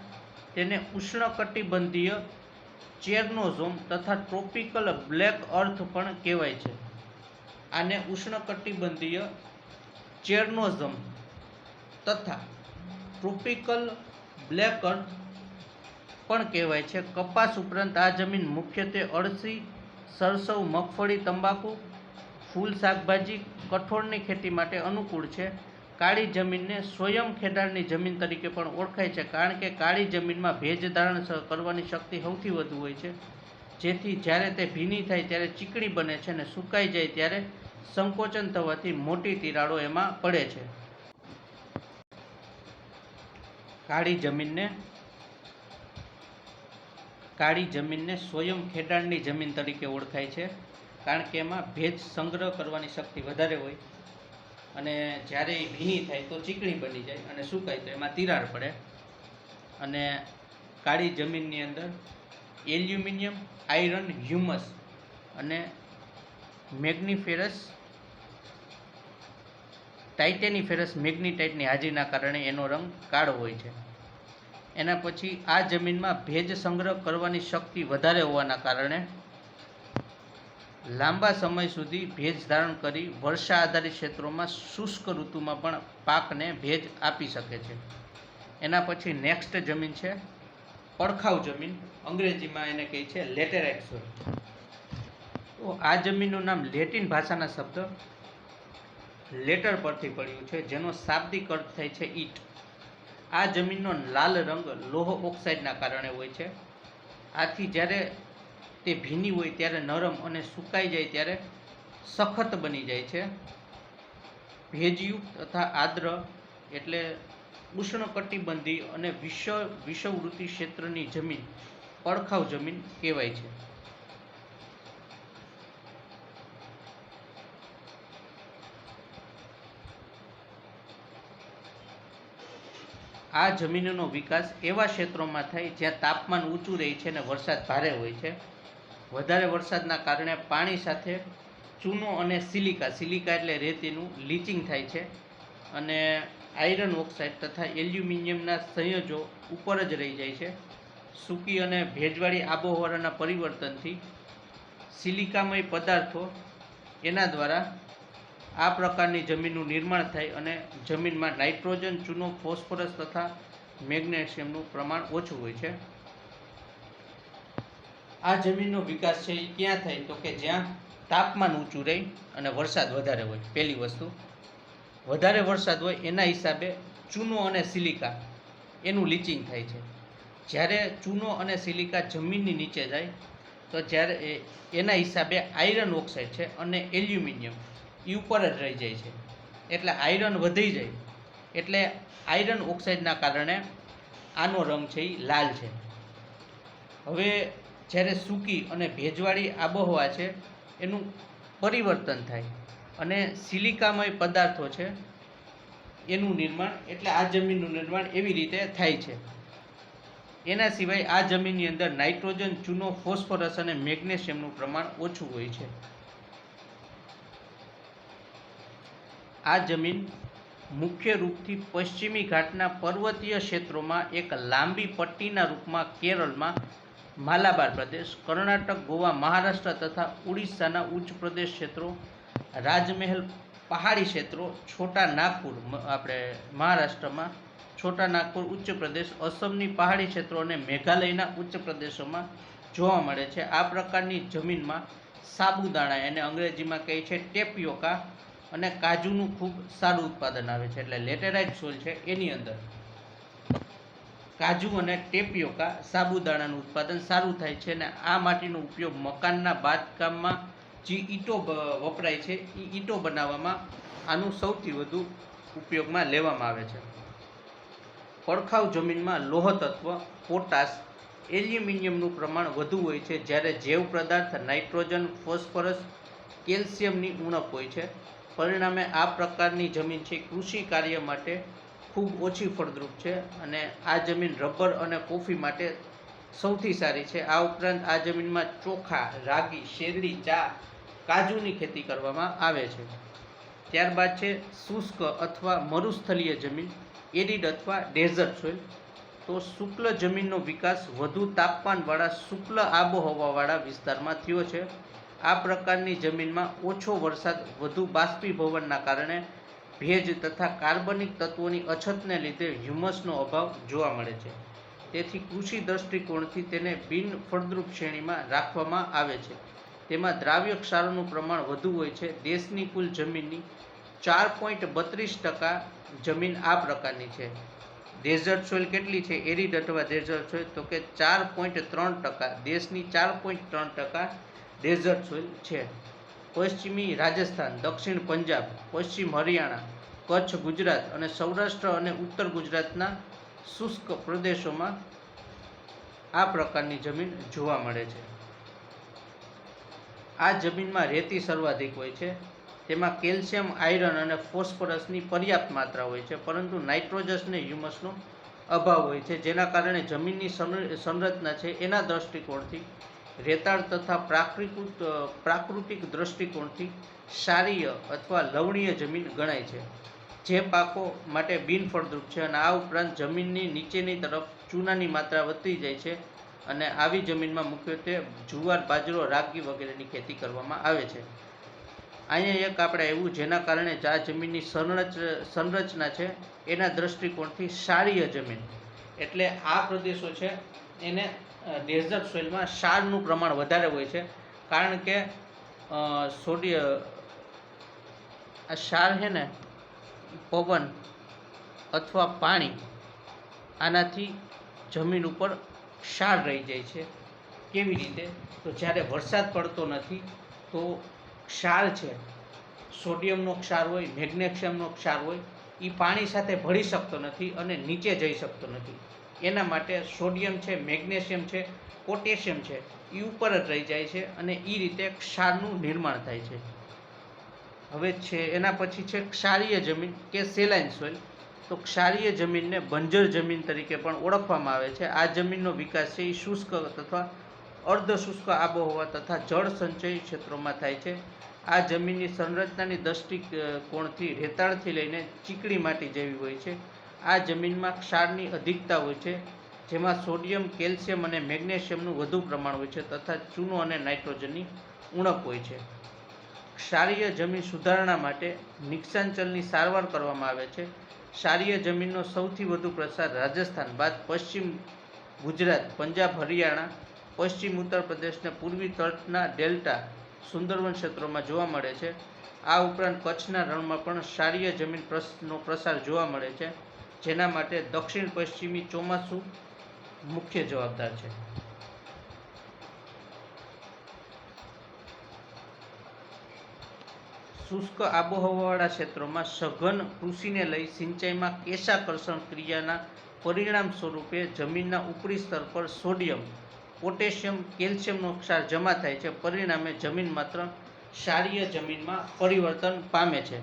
તેને ઉષ્ણકટિબંધીય ચેરનોઝોમ તથા ટ્રોપિકલ બ્લેક અર્થ પણ કહેવાય છે. આને ઉષ્ણકટિબંધીય ચેરનોઝમ તથા ટ્રોપિકલ બ્લેક અર્થ પણ કહેવાય છે. કપાસ ઉપરાંત આ જમીન મુખ્યત્વે અળસી, સરસવ, મગફળી, તંબાકુ, ફૂલ શાકભાજી, કઠોળની ખેતી માટે અનુકૂળ છે. કાળી જમીનને સ્વયં ખેડાણની જમીન તરીકે પણ ઓળખાય છે, કારણ કે કાળી જમીનમાં ભેજ ધારણ કરવાની શક્તિ સૌથી વધુ હોય છે, જેથી જ્યારે તે ભીની થાય ત્યારે ચીકણી બને છે અને સુકાઈ જાય ત્યારે સંકોચન થવાથી મોટી તિરાડો એમાં પડે છે. કાળી જમીનને સ્વયં ખેડાણની જમીન તરીકે ઓળખાય છે, કારણ કે એમાં ભેજ સંગ્રહ કરવાની શક્તિ વધારે હોય અને જ્યારે એ ભીની થાય તો ચીકણી બની જાય અને સુકાય તો એમાં તિરાડ પડે. અને કાળી જમીનની અંદર એલ્યુમિનિયમ, આયરન, હ્યુમસ અને ટાઇટેનિફેરસ મેગ્નેટાઇટની હાજરીના કારણે એનો રંગ કાળો હોય છે. એના પછી આ જમીનમાં ભેજ સંગ્રહ કરવાની શક્તિ વધારે હોવાના કારણે લાંબા સમય સુધી ભેજ ધારણ કરી વર્ષા આધારિત ક્ષેત્રોમાં શુષ્ક ઋતુમાં પણ પાકને ભેજ આપી શકે છે. એના પછી નેક્સ્ટ જમીન છે પડખાઉ જમીન, અંગ્રેજીમાં એને કહે છે લેટેરાઇટ સોઇલ. તો આ જમીનનું નામ લેટિન ભાષાના શબ્દ લેટર પરથી પડ્યું છે, જેનો શાબ્દિક અર્થ થાય છે ઈટ. આ જમીનનો લાલ રંગ લોહ ઓક્સાઇડના કારણે હોય છે. આથી જ્યારે તે ભીની હોય ત્યારે નરમ અને સુકાઈ જાય ત્યારે સખત બની જાય છે. ભેજયુક્ત તથા આર્દ્ર એટલે ઉષ્ણકટિબંધીય અને વિષુવવૃત્તીય ક્ષેત્રની જમીન પડખાઉ જમીન કહેવાય છે. આ જમીનનો વિકાસ એવા ક્ષેત્રોમાં થાય જ્યાં તાપમાન ઊંચું રહે છે અને વરસાદ ભારે હોય છે. વધારે વરસાદના કારણે પાણી સાથે ચૂનો અને સિલિકા એટલે રેતીનું લીચિંગ થાય છે અને આયરન ઓક્સાઇડ તથા એલ્યુમિનિયમના સંયોજો ઉપર જ રહી જાય છે. સૂકી અને ભેજવાળી આબોહવાના પરિવર્તનથી સિલિકામય પદાર્થો એના દ્વારા આ પ્રકારની જમીનનું નિર્માણ થાય અને જમીનમાં નાઇટ્રોજન, ચૂનો, ફોસ્ફરસ તથા મેગ્નેશિયમનું પ્રમાણ ઓછું હોય છે. આ જમીનનો વિકાસ છે એ ક્યાં થાય તો કે જ્યાં તાપમાન ઊંચું રહે અને વરસાદ વધારે હોય. પહેલી વસ્તુ, વધારે વરસાદ હોય એના હિસાબે ચૂનો અને સિલિકા એનું લીચિંગ થાય છે. જ્યારે ચૂનો અને સિલિકા જમીનની નીચે જાય તો જ્યારે એના હિસાબે આયરન ઓક્સાઇડ છે અને એલ્યુમિનિયમ એ ઉપર જ રહી જાય છે. એટલે આયરન વધી જાય એટલે આયરન ઓક્સાઇડના કારણે આનો રંગ છે એ લાલ છે. હવે જ્યારે સૂકી અને ભેજવાળી આબોહવા છે એનું પરિવર્તન થાય અને સિલિકામય પદાર્થો છે એનું નિર્માણ, એટલે આ જમીનનું નિર્માણ એવી રીતે થાય છે. એના સિવાય આ જમીનની અંદર નાઇટ્રોજન, ચૂનો, ફોસ્ફરસ અને મેગ્નેશિયમનું પ્રમાણ ઓછું હોય છે. આ જમીન મુખ્ય રૂપથી પશ્ચિમી ઘાટના પર્વતીય ક્ષેત્રોમાં એક લાંબી પટ્ટીના રૂપમાં કેરળમાં માલાબાર પ્રદેશ, કર્ણાટક, ગોવા, મહારાષ્ટ્ર તથા ઉડીસાના ઉચ્ચ પ્રદેશ ક્ષેત્રો, રાજમહેલ પહાડી ક્ષેત્રો, છોટા નાગપુર આપણે મહારાષ્ટ્રમાં, છોટા નાગપુર ઉચ્ચ પ્રદેશ, અસમની પહાડી ક્ષેત્રો અને મેઘાલયના ઉચ્ચ પ્રદેશોમાં જોવા મળે છે. આ પ્રકારની જમીનમાં સાબુદાણા એને અંગ્રેજીમાં કહે છે ટેપિયોકા અને કાજુનું ખૂબ સારું ઉત્પાદન આવે છે. એટલે લેટેરાઇટ સોઇલ છે એની અંદર કાજુ અને ટેપિયોકા સાબુદાણાનું ઉત્પાદન સારું થાય છે અને આ માટીનો ઉપયોગ મકાનના બાંધકામમાં જે ઈંટો વપરાય છે એ ઈંટો બનાવવામાં આનું સૌથી વધુ ઉપયોગમાં લેવામાં આવે છે. પડખાવ જમીનમાં લોહ તત્વ, પોટાશ, એલ્યુમિનિયમનું પ્રમાણ વધુ હોય છે, જ્યારે જૈવ પદાર્થ નાઇટ્રોજન, ફોસ્ફરસ, કેલ્શિયમની ઉણપ હોય છે. પરિણામે આ પ્રકારની જમીન છે કૃષિ કાર્ય માટે ખૂબ ઓછી ફળદ્રુપ છે અને આ જમીન રબર અને કોફી માટે સૌથી સારી છે. આ ઉપરાંત આ જમીનમાં ચોખા, રાગી, શેરડી, ચા, કાજુની ખેતી કરવામાં આવે છે. ત્યારબાદ છે શુષ્ક અથવા મરુસ્થલીય જમીન, એરિડ અથવા ડેઝર્ટ સોઇલ. તો શુક્લ જમીનનો વિકાસ વધુ તાપમાનવાળા શુક્લ આબોહવાવાળા વિસ્તારમાં થયો છે. આ પ્રકારની જમીનમાં ઓછો વરસાદ, વધુ બાષ્પીભવનના કારણે ભેજ તથા કાર્બનિક તત્વોની અછતને લીધે હ્યુમસનો અભાવ જોવા મળે છે. તેથી કૃષિ દૃષ્ટિકોણથી તેને બિન ફળદ્રુપ શ્રેણીમાં રાખવામાં આવે છે. તેમાં દ્રાવ્ય ક્ષારોનું પ્રમાણ વધુ હોય છે. દેશની કુલ જમીનની 4.32% જમીન આ પ્રકારની છે. ડેઝર્ટ સોઇલ કેટલી છે એરિડ અથવા ડેઝર્ટ સોઇલ તો કે 4.3%. દેશની 4.3% ડેઝર્ટ સોઇલ છે. પશ્ચિમી રાજસ્થાન, દક્ષિણ પંજાબ, પશ્ચિમ હરિયાણા, કચ્છ, ગુજરાત અને સૌરાષ્ટ્ર અને ઉત્તર ગુજરાતના શુષ્ક પ્રદેશોમાં આ પ્રકારની જમીન જોવા મળે છે. આ જમીનમાં રેતી સર્વાધિક હોય છે. તેમાં કેલ્શિયમ, આયરન અને ફોસ્ફરસની પર્યાપ્ત માત્રા હોય છે, પરંતુ નાઇટ્રોજસ અને હ્યુમસનો અભાવ હોય છે, જેના કારણે જમીનની સંરચના છે એના દૃષ્ટિકોણથી રેતાળ તથા પ્રાકૃતિક દૃષ્ટિકોણથી ક્ષારીય અથવા લવણીય જમીન ગણાય છે, જે પાકો માટે બિનફળદ્રુપ છે. અને આ ઉપરાંત જમીનની નીચેની તરફ ચૂનાની માત્રા વધતી જાય છે અને આવી જમીનમાં મુખ્યત્વે જુવાર, બાજરો, રાગી વગેરેની ખેતી કરવામાં આવે છે. અહીંયા એક આપણે એવું જેના કારણે આ જમીનની સંરચના છે એના દૃષ્ટિકોણથી ક્ષારીય જમીન, એટલે આ પ્રદેશો છે એને ડેઝર્ટ સોઇલમાં ક્ષારનું પ્રમાણ વધારે હોય છે, કારણ કે આ ક્ષાર છે ને પવન અથવા પાણી આનાથી જમીન ઉપર ક્ષાર રહી જાય છે. કેવી રીતે તો જ્યારે વરસાદ પડતો નથી તો ક્ષાર છે, સોડિયમનો ક્ષાર હોય, મેગ્નેશિયમનો ક્ષાર હોય, એ પાણી સાથે ભળી શકતો નથી અને નીચે જઈ શકતો નથી. એના માટે સોડિયમ છે, મેગ્નેશિયમ છે, પોટેશિયમ છે એ ઉપર જ રહી જાય છે અને એ રીતે ક્ષારનું નિર્માણ થાય છે. હવે છે એના પછી છે ક્ષારીય જમીન કે સેલાઇન સોઇલ. તો ક્ષારીય જમીનને બંજર જમીન તરીકે પણ ઓળખવામાં આવે છે. આ જમીનનો વિકાસ છે એ શુષ્ક તથા અર્ધ શુષ્ક આબોહવા તથા જળ સંચય ક્ષેત્રોમાં થાય છે. આ જમીનની સંરચનાની દૃષ્ટિકોણથી રેતાળથી લઈને ચીકણી માટી જેવી હોય છે. આ જમીનમાં ક્ષારની અધિકતા હોય છે, જેમાં સોડિયમ, કેલ્શિયમ અને મેગ્નેશિયમનું વધુ પ્રમાણ હોય છે તથા ચૂનો અને નાઇટ્રોજનની ઉણપ હોય છે. ક્ષારીય જમીન સુધારણા માટે નિક્ષાંચલની સારવાર કરવામાં આવે છે. ક્ષારીય જમીનનો સૌથી વધુ પ્રસાર રાજસ્થાન બાદ પશ્ચિમ ગુજરાત, પંજાબ, હરિયાણા, પશ્ચિમ ઉત્તર પ્રદેશ અને પૂર્વી તટના ડેલ્ટા સુંદરવન ક્ષેત્રોમાં જોવા મળે છે. આ ઉપરાંત કચ્છના રણમાં પણ ક્ષારીય જમીનનો પ્રસાર જોવા મળે છે, જેના માટે દક્ષિણ પશ્ચિમી ચોમાસું મુખ્ય જવાબદાર છે. શુષ્ક આબોહવાવાળા ક્ષેત્રોમાં સઘન કૃષિને લઈ સિંચાઈમાં કેશાકર્ષણ ક્રિયાના પરિણામ સ્વરૂપે જમીનના ઉપરી સ્તર પર સોડિયમ, પોટેશિયમ, કેલ્શિયમનો ક્ષાર જમા થાય છે. પરિણામે જમીન માત્ર ક્ષારીય જમીનમાં પરિવર્તન પામે છે.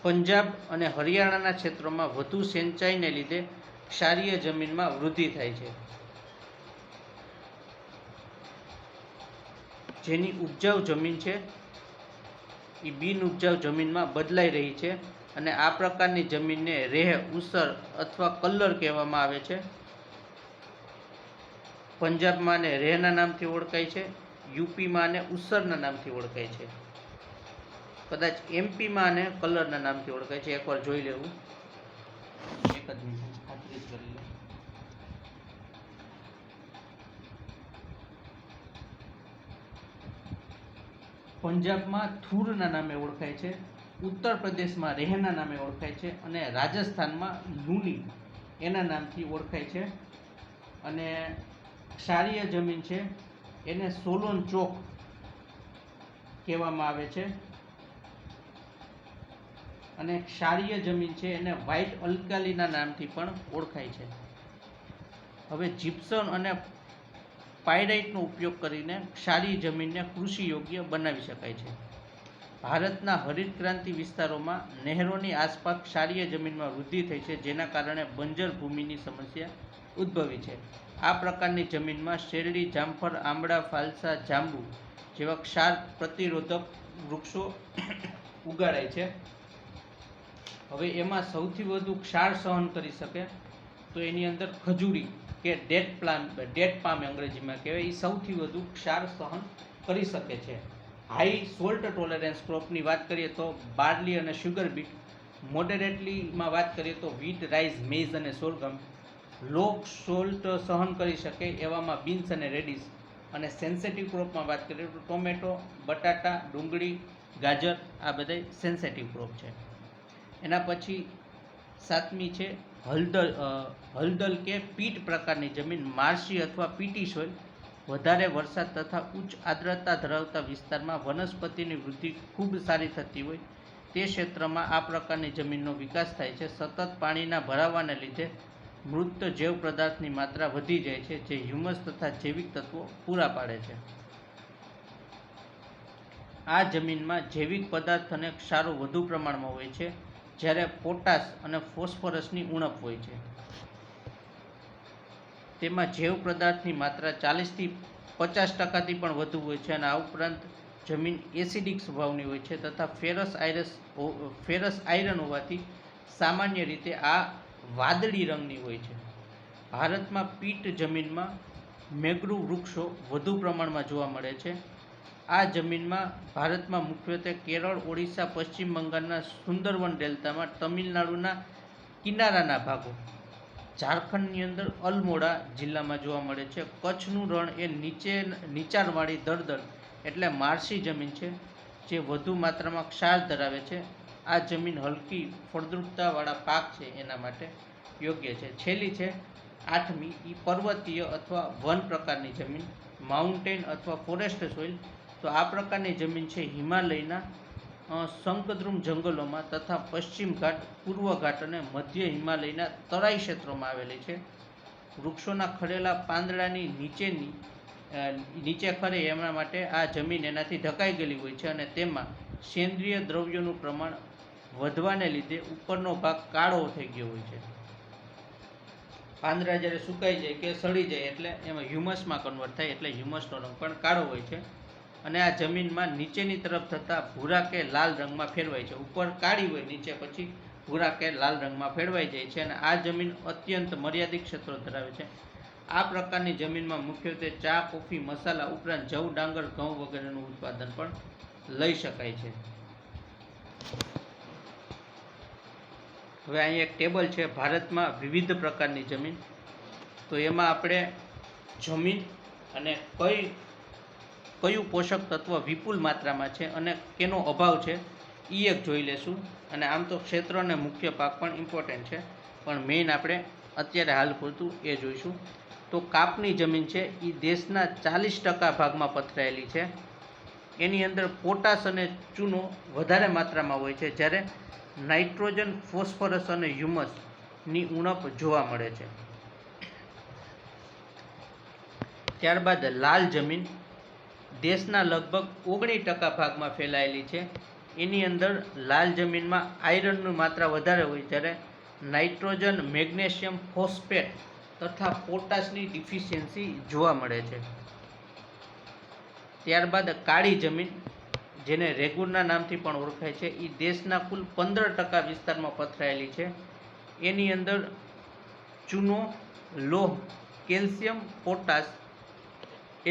પંજાબ અને હરિયાણાના ક્ષેત્રોમાં વધુ સિંચાઈને લીધે ક્ષારીય જમીનમાં વૃદ્ધિ થાય છે, જેની ઉપજાઉ જમીન છે એ બિન ઉપજાઉ જમીનમાં બદલાઈ રહી છે અને આ પ્રકારની જમીનને રેહ, ઉસર અથવા કલ્લર કહેવામાં આવે છે. પંજાબમાં આને રેહના નામથી ઓળખાય છે, યુપીમાં આને ઉસરના નામથી ઓળખાય છે, કદાચ એમપીમાં આને કલરના નામથી ઓળખાય છે. એકવાર જોઈ લેવું, એક જ મિનિટ ખાતરી જ કરી લે. પંજાબમાં થુરના નામે ઓળખાય છે, ઉત્તર પ્રદેશમાં રેહના નામે ઓળખાય છે અને રાજસ્થાનમાં લૂની એના નામથી ઓળખાય છે. અને ક્ષારીય જમીન છે એને સોલોન ચોક કહેવામાં આવે છે અને ક્ષારીય જમીન છે એને વ્હાઇટ અલ્કાલીના નામથી પણ ઓળખાય છે. હવે જીપ્સમ અને પાયરાઇટનો ઉપયોગ કરીને ક્ષારીય જમીનને કૃષિ યોગ્ય બનાવી શકાય છે. ભારતના હરિત ક્રાંતિ વિસ્તારોમાં નહેરોની આસપાસ ક્ષારીય જમીનમાં વૃદ્ધિ થઈ છે, જેના કારણે બંજર ભૂમિની સમસ્યા ઉદ્ભવી છે. આ પ્રકારની જમીનમાં શેરડી, જામફળ, આંબળા, ફાલસા, જાંબુ જેવા ક્ષાર પ્રતિરોધક વૃક્ષો ઉગાડાય છે. હવે એમાં સૌથી વધુ ક્ષાર સહન કરી શકે તો એની અંદર ખજૂરી કે ડેટ પામ અંગ્રેજીમાં કહેવાય, એ સૌથી વધુ ક્ષાર સહન કરી શકે છે. હાઈ સોલ્ટ ટોલરન્સ ક્રોપની વાત કરીએ તો બાર્લી અને શુગર બીટ, મોડરેટલીમાં વાત કરીએ તો વ્હીટ, રાઈસ, મેઇઝ અને સોરગમ, લો સોલ્ટ સહન કરી શકે એવામાં બીન્સ અને રેડિશ, અને સેન્સેટિવ ક્રોપમાં વાત કરીએ તો ટોમેટો, બટાટા, ડુંગળી, ગાજર આ બધા સેન્સેટિવ ક્રોપ છે. એના પછી સાતમી છે હલદલ કે પીટ પ્રકારની જમીન, માર્શી અથવા પીટી સોઇલ. વધારે વરસાદ તથા ઉચ્ચ આર્દ્રતા ધરાવતા વિસ્તારમાં વનસ્પતિની વૃદ્ધિ ખૂબ સારી થતી હોય તે ક્ષેત્રમાં આ પ્રકારની જમીનનો વિકાસ થાય છે. સતત પાણીના ભરાવાને લીધે મૃત જૈવ પદાર્થની માત્રા વધી જાય છે, જે હ્યુમસ તથા જૈવિક તત્વો પૂરા પાડે છે. આ જમીનમાં જૈવિક પદાર્થ અને ક્ષારો વધુ પ્રમાણમાં હોય છે, જ્યારે પોટાશ અને ફોસ્ફરસની ઉણપ હોય છે. તેમાં જૈવ પદાર્થની માત્રા 40થી 50% પણ વધુ હોય છે અને આ ઉપરાંત જમીન એસિડિક સ્વભાવની હોય છે તથા ફેરસ આયરન હોવાથી સામાન્ય રીતે આ વાદળી રંગની હોય છે. ભારતમાં પીટ જમીનમાં મેંગ્રુવ વૃક્ષો વધુ પ્રમાણમાં જોવા મળે છે. આ જમીનમાં ભારતમાં મુખ્યત્વે કેરળ, ઓડિશા, પશ્ચિમ બંગાળના સુંદરવન ડેલ્ટામાં, તમિલનાડુના કિનારાના ભાગો, ઝારખંડની અંદર અલમોડા જિલ્લામાં જોવા મળે છે. કચ્છનું રણ એ નીચાણવાળી દળદળ એટલે માર્શી જમીન છે, જે વધુ માત્રામાં ક્ષાર ધરાવે છે. આ જમીન હલકી ફળદ્રુપતાવાળા પાક છે એના માટે યોગ્ય છે. છેલ્લી છે આઠમી, એ પર્વતીય અથવા વન પ્રકારની જમીન, માઉન્ટેન અથવા ફોરેસ્ટ સોઇલ. તો આ પ્રકારની જમીન છે હિમાલયના શંકદ્રુમ જંગલોમાં તથા પશ્ચિમ ઘાટ, પૂર્વ ઘાટ અને મધ્ય હિમાલયના તરાઈ ક્ષેત્રોમાં આવેલી છે. વૃક્ષોના ખરેલા પાંદડાની નીચે ખરે એમના માટે આ જમીન એનાથી ઢકાઈ ગયેલી હોય છે અને તેમાં સેન્દ્રિય દ્રવ્યોનું પ્રમાણ વધવાને લીધે ઉપરનો ભાગ કાળો થઈ ગયો હોય છે. પાંદડા જ્યારે સુકાઈ જાય કે સડી જાય એટલે એમાં હ્યુમસમાં કન્વર્ટ થાય, એટલે હ્યુમસનો રંગ પણ કાળો હોય છે. અને આ જમીનમાં નીચેની તરફ થતા ભૂરા કે લાલ રંગમાં ફેરવાય છે. ઉપર કાળી હોય, નીચે પછી ભૂરા કે લાલ રંગમાં ફેરવાઈ જાય છે. અને આ જમીન અત્યંત મર્યાદિત ક્ષેત્રો ધરાવે છે. આ પ્રકારની જમીનમાં મુખ્યત્વે ચા, કોફી, મસાલા ઉપરાંત જવ, ડાંગર, ઘઉં વગેરેનું ઉત્પાદન પણ લઈ શકાય છે. હવે અહીં એક ટેબલ છે, ભારતમાં વિવિધ પ્રકારની જમીન. તો એમાં આપણે જમીન અને કયું પોષક તત્વ વિપુલ માત્રામાં છે અને કેનો અભાવ છે એ એક જોઈ લેશું. અને આમ તો ક્ષેત્ર અને મુખ્ય પાક પણ ઇમ્પોર્ટન્ટ છે, પણ મેઇન આપણે અત્યારે હાલ પૂરતું એ જોઈશું. તો કાપની જમીન છે એ દેશના 40% ભાગમાં પથરાયેલી છે. એની અંદર પોટાશ અને ચૂનો વધારે માત્રામાં હોય છે, જ્યારે નાઇટ્રોજન, ફોસ્ફરસ અને હ્યુમસની ઉણપ જોવા મળે છે. ત્યારબાદ લાલ જમીન દેશના લગભગ 19% ભાગમાં ફેલાયેલી છે. એની અંદર લાલ જમીનમાં આયરનની માત્રા વધારે હોય, જ્યારે નાઇટ્રોજન, મેગ્નેશિયમ, ફોસ્ફેટ તથા પોટાશની ડિફિશિયન્સી જોવા મળે છે. ત્યારબાદ કાળી જમીન, જેને રેગુરના નામથી પણ ઓળખાય છે, એ દેશના કુલ 15% વિસ્તારમાં પથરાયેલી છે. એની અંદર ચૂનો, લોહ, કેલ્શિયમ, પોટાશ,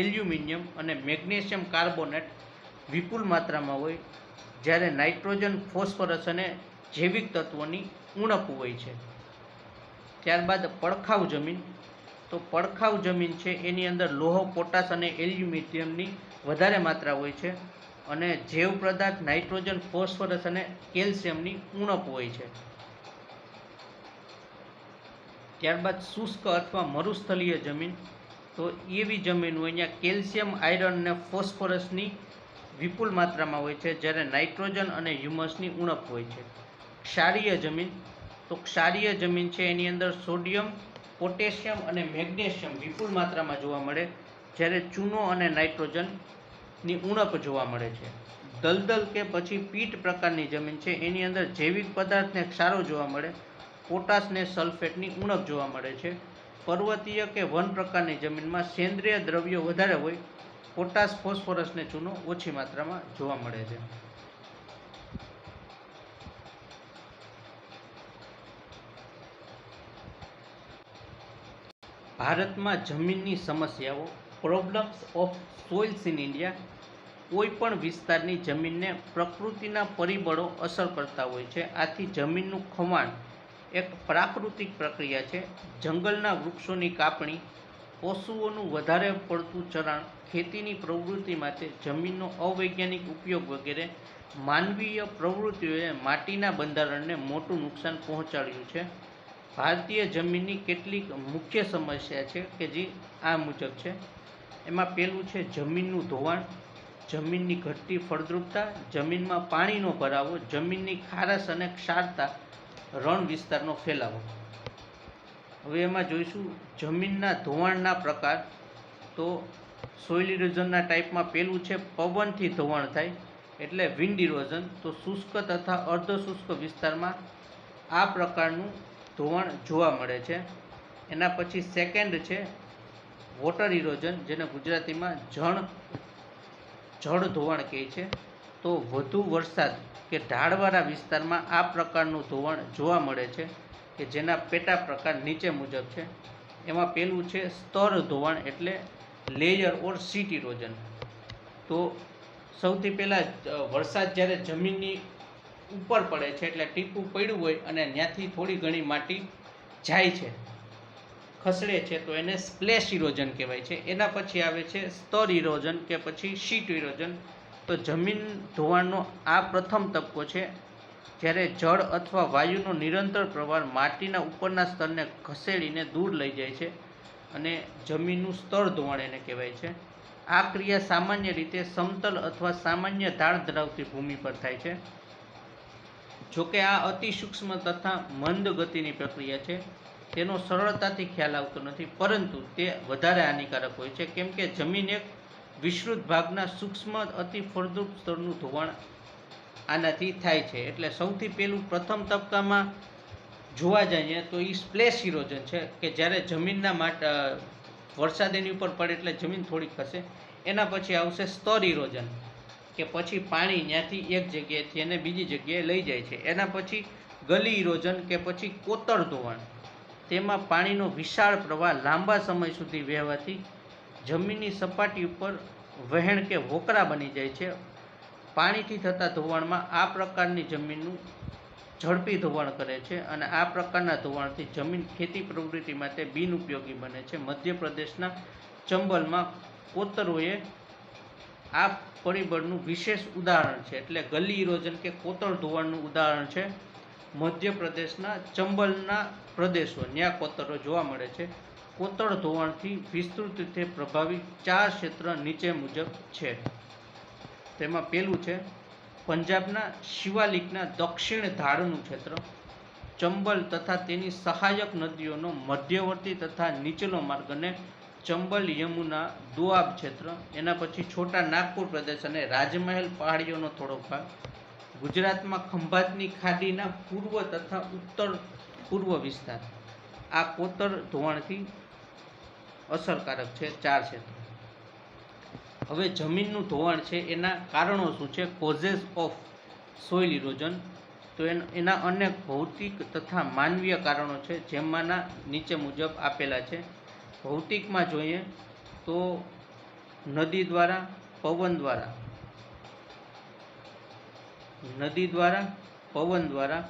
એલ્યુમિનિયમ અને મેગ્નેશિયમ કાર્બોનેટ વિપુલ માત્રામાં હોય, જ્યારે નાઇટ્રોજન, ફોસ્ફરસ અને જૈવિક તત્વોની ઉણપ હોય છે. ત્યારબાદ પડખાઉ જમીન, તો પડખાઉ જમીન છે એની અંદર લોહ, પોટાશ અને એલ્યુમિનિયમની વધારે માત્રા હોય છે, અને જૈવ પદાર્થ નાઇટ્રોજન, ફોસ્ફરસ અને કેલ્શિયમની ઉણપ હોય છે. ત્યારબાદ શુષ્ક અથવા મરુસ્થલીય જમીન, તો એવી જમીન હોય અહીંયા કેલ્શિયમ, આયરન અને ફોસ્ફરસની વિપુલ માત્રામાં હોય છે, જ્યારે નાઇટ્રોજન અને હ્યુમસની ઉણપ હોય છે. ક્ષારીય જમીન, તો ક્ષારીય જમીન છે એની અંદર સોડિયમ, પોટેશિયમ અને મેગ્નેશિયમ વિપુલ માત્રામાં જોવા મળે, જ્યારે ચૂનો અને નાઇટ્રોજનની ઉણપ જોવા મળે છે. દલદલ કે પછી પીટ પ્રકારની જમીન છે, એની અંદર જૈવિક પદાર્થને ક્ષારો જોવા મળે, પોટાશ ને સલ્ફેટની ઉણપ જોવા મળે છે. પર્વતીય કે વન પ્રકારની જમીનમાં સેન્દ્રિય દ્રવ્યો વધારે હોય, પોટાશ, ફોસ્ફરસ ને ચૂનો ઓછી માત્રામાં જોવા મળે છે. ભારતમાં જમીનની સમસ્યાઓ, પ્રોબ્લેમ્સ ઓફ સોઇલ્સ ઇન ઇન્ડિયા. કોઈ પણ વિસ્તારની જમીનને પ્રકૃતિના પરિબળો અસર કરતા હોય છે. આથી જમીનનું ખવાણ એક પ્રાકૃતિક પ્રક્રિયા છે. જંગલના વૃક્ષોની કાપણી, પશુઓનું વધારે પડતું ચરાણ, ખેતીની પ્રવૃત્તિ માટે જમીનનો અવૈજ્ઞાનિક ઉપયોગ વગેરે માનવીય પ્રવૃત્તિઓએ માટીના બંધારણને મોટું નુકસાન પહોંચાડ્યું છે. ભારતીય જમીનની કેટલીક મુખ્ય સમસ્યા છે કે જે આ મુજબ છે. એમાં પહેલું છે જમીનનું ધોવાણ, જમીનની ઘટતી ફળદ્રુપતા, જમીનમાં પાણીનો ભરાવો, જમીનની ખારશ અને ક્ષારતા, રણ વિસ્તારનો ફેલાવો. હવે એમાં જોઈશું જમીનના ધોવાણના પ્રકાર. તો સોઇલ ઇરોઝનના ટાઈપમાં પહેલું છે પવનથી ધોવાણ થાય, એટલે વિન્ડ ઇરોઝન. તો શુષ્ક તથા અર્ધ શુષ્ક વિસ્તારમાં આ પ્રકારનું ધોવાણ જોવા મળે છે. એના પછી સેકન્ડ છે વોટર ઇરોઝન, જેને ગુજરાતીમાં જળ ધોવાણ કહે છે. તો વધુ વરસાદ કે ઢાળવાળા વિસ્તારમાં આ પ્રકારનું ધોવાણ જોવા મળે છે, કે જેના પેટા પ્રકાર નીચે મુજબ છે. એમાં પહેલું છે સ્તર ધોવાણ, એટલે લેયર ઓર સીટ ઇરોઝન. તો સૌથી પહેલાં વરસાદ જ્યારે જમીનની ઉપર પડે છે, એટલે ટીપું પડ્યું હોય અને ત્યાંથી થોડી ઘણી માટી જાય છે, ખસડે છે, તો એને સ્પ્લેશ ઇરોઝન કહેવાય છે. એના પછી આવે છે સ્તર ઇરોઝન કે પછી શીટ ઇરોઝન. તો જમીન ધોવાણનો આ પ્રથમ તબક્કો છે, જ્યારે જળ અથવા વાયુનો નિરંતર પ્રવાહ માટીના ઉપરના સ્તરને ખસેડીને દૂર લઈ જાય છે, અને જમીનનું સ્તર ધોવાણ એને કહેવાય છે. આ ક્રિયા સામાન્ય રીતે સમતલ અથવા સામાન્ય ઢાળ ધરાવતી ભૂમિ પર થાય છે. જોકે આ અતિ સૂક્ષ્મ તથા મંદ ગતિની પ્રક્રિયા છે, તેનો સરળતાથી ખ્યાલ આવતો નથી, પરંતુ તે વધારે હાનિકારક હોય છે, કેમ કે જમીન એક વિસ્તૃત ભાગના સૂક્ષ્મ અતિ ફળદ્રુપ સ્તરનું ધોવાણ આનાથી થાય છે. એટલે સૌથી પહેલું પ્રથમ તબક્કામાં જોવા જઈએ તો એ સ્પ્લેશ ઇરોઝન છે કે જ્યારે જમીનના વરસાદ એની ઉપર પડે એટલે જમીન થોડી ખસે. એના પછી આવશે સ્તર ઇરોઝન કે પછી પાણી ત્યાંથી એક જગ્યાએથી એને બીજી જગ્યાએ લઈ જાય છે. એના પછી ગલી ઇરોઝન કે પછી કોતર ધોવાણ, તેમાં પાણીનો વિશાળ પ્રવાહ લાંબા સમય સુધી વહેવાથી જમીનની સપાટી ઉપર વહેણ કે વોકરા બની જાય છે. પાણીથી થતા ધોવાણમાં આ પ્રકારની જમીનનું ઝડપી ધોવાણ કરે છે અને આ પ્રકારના ધોવાણથી જમીન ખેતી પ્રવૃત્તિ માટે બિનઉપયોગી બને છે. મધ્યપ્રદેશના ચંબલમાં કોતરોએ આ પરિબળનું વિશેષ ઉદાહરણ છે. એટલે ગલી ઇરોઝન કે કોતર ધોવાણનું ઉદાહરણ છે મધ્યપ્રદેશના ચંબલના પ્રદેશો, ત્યાં કોતરો જોવા મળે છે. કોતર ધોવાણથી વિસ્તૃત રીતે પ્રભાવિત 4 ક્ષેત્ર નીચે મુજબ છે. તેમાં પહેલું છે પંજાબના શિવાલિકના દક્ષિણ ધારનું ક્ષેત્ર, ચંબલ તથા તેની સહાયક નદીઓનો મધ્યવર્તી તથા નીચલો માર્ગ અને ચંબલ યમુના દોઆબ ક્ષેત્ર. એના પછી છોટા નાગપુર પ્રદેશ અને રાજમહેલ પહાડીઓનો થોડો ભાગ. ગુજરાતમાં ખંભાતની ખાડીના પૂર્વ તથા ઉત્તર પૂર્વ વિસ્તાર આ કોતર ધોવાણથી અસરકારક છે. 4 ક્ષેત્રો. હવે જમીનનું ધોવાણ છે એના કારણો શું છે? કોઝેસ ઓફ સોઇલ ઇરોઝન. તો એના અનેક ભૌતિક તથા માનવીય કારણો છે, જેમાંના નીચે મુજબ આપેલા છે. ભૌતિકમાં જોઈએ તો નદી દ્વારા, પવન દ્વારા,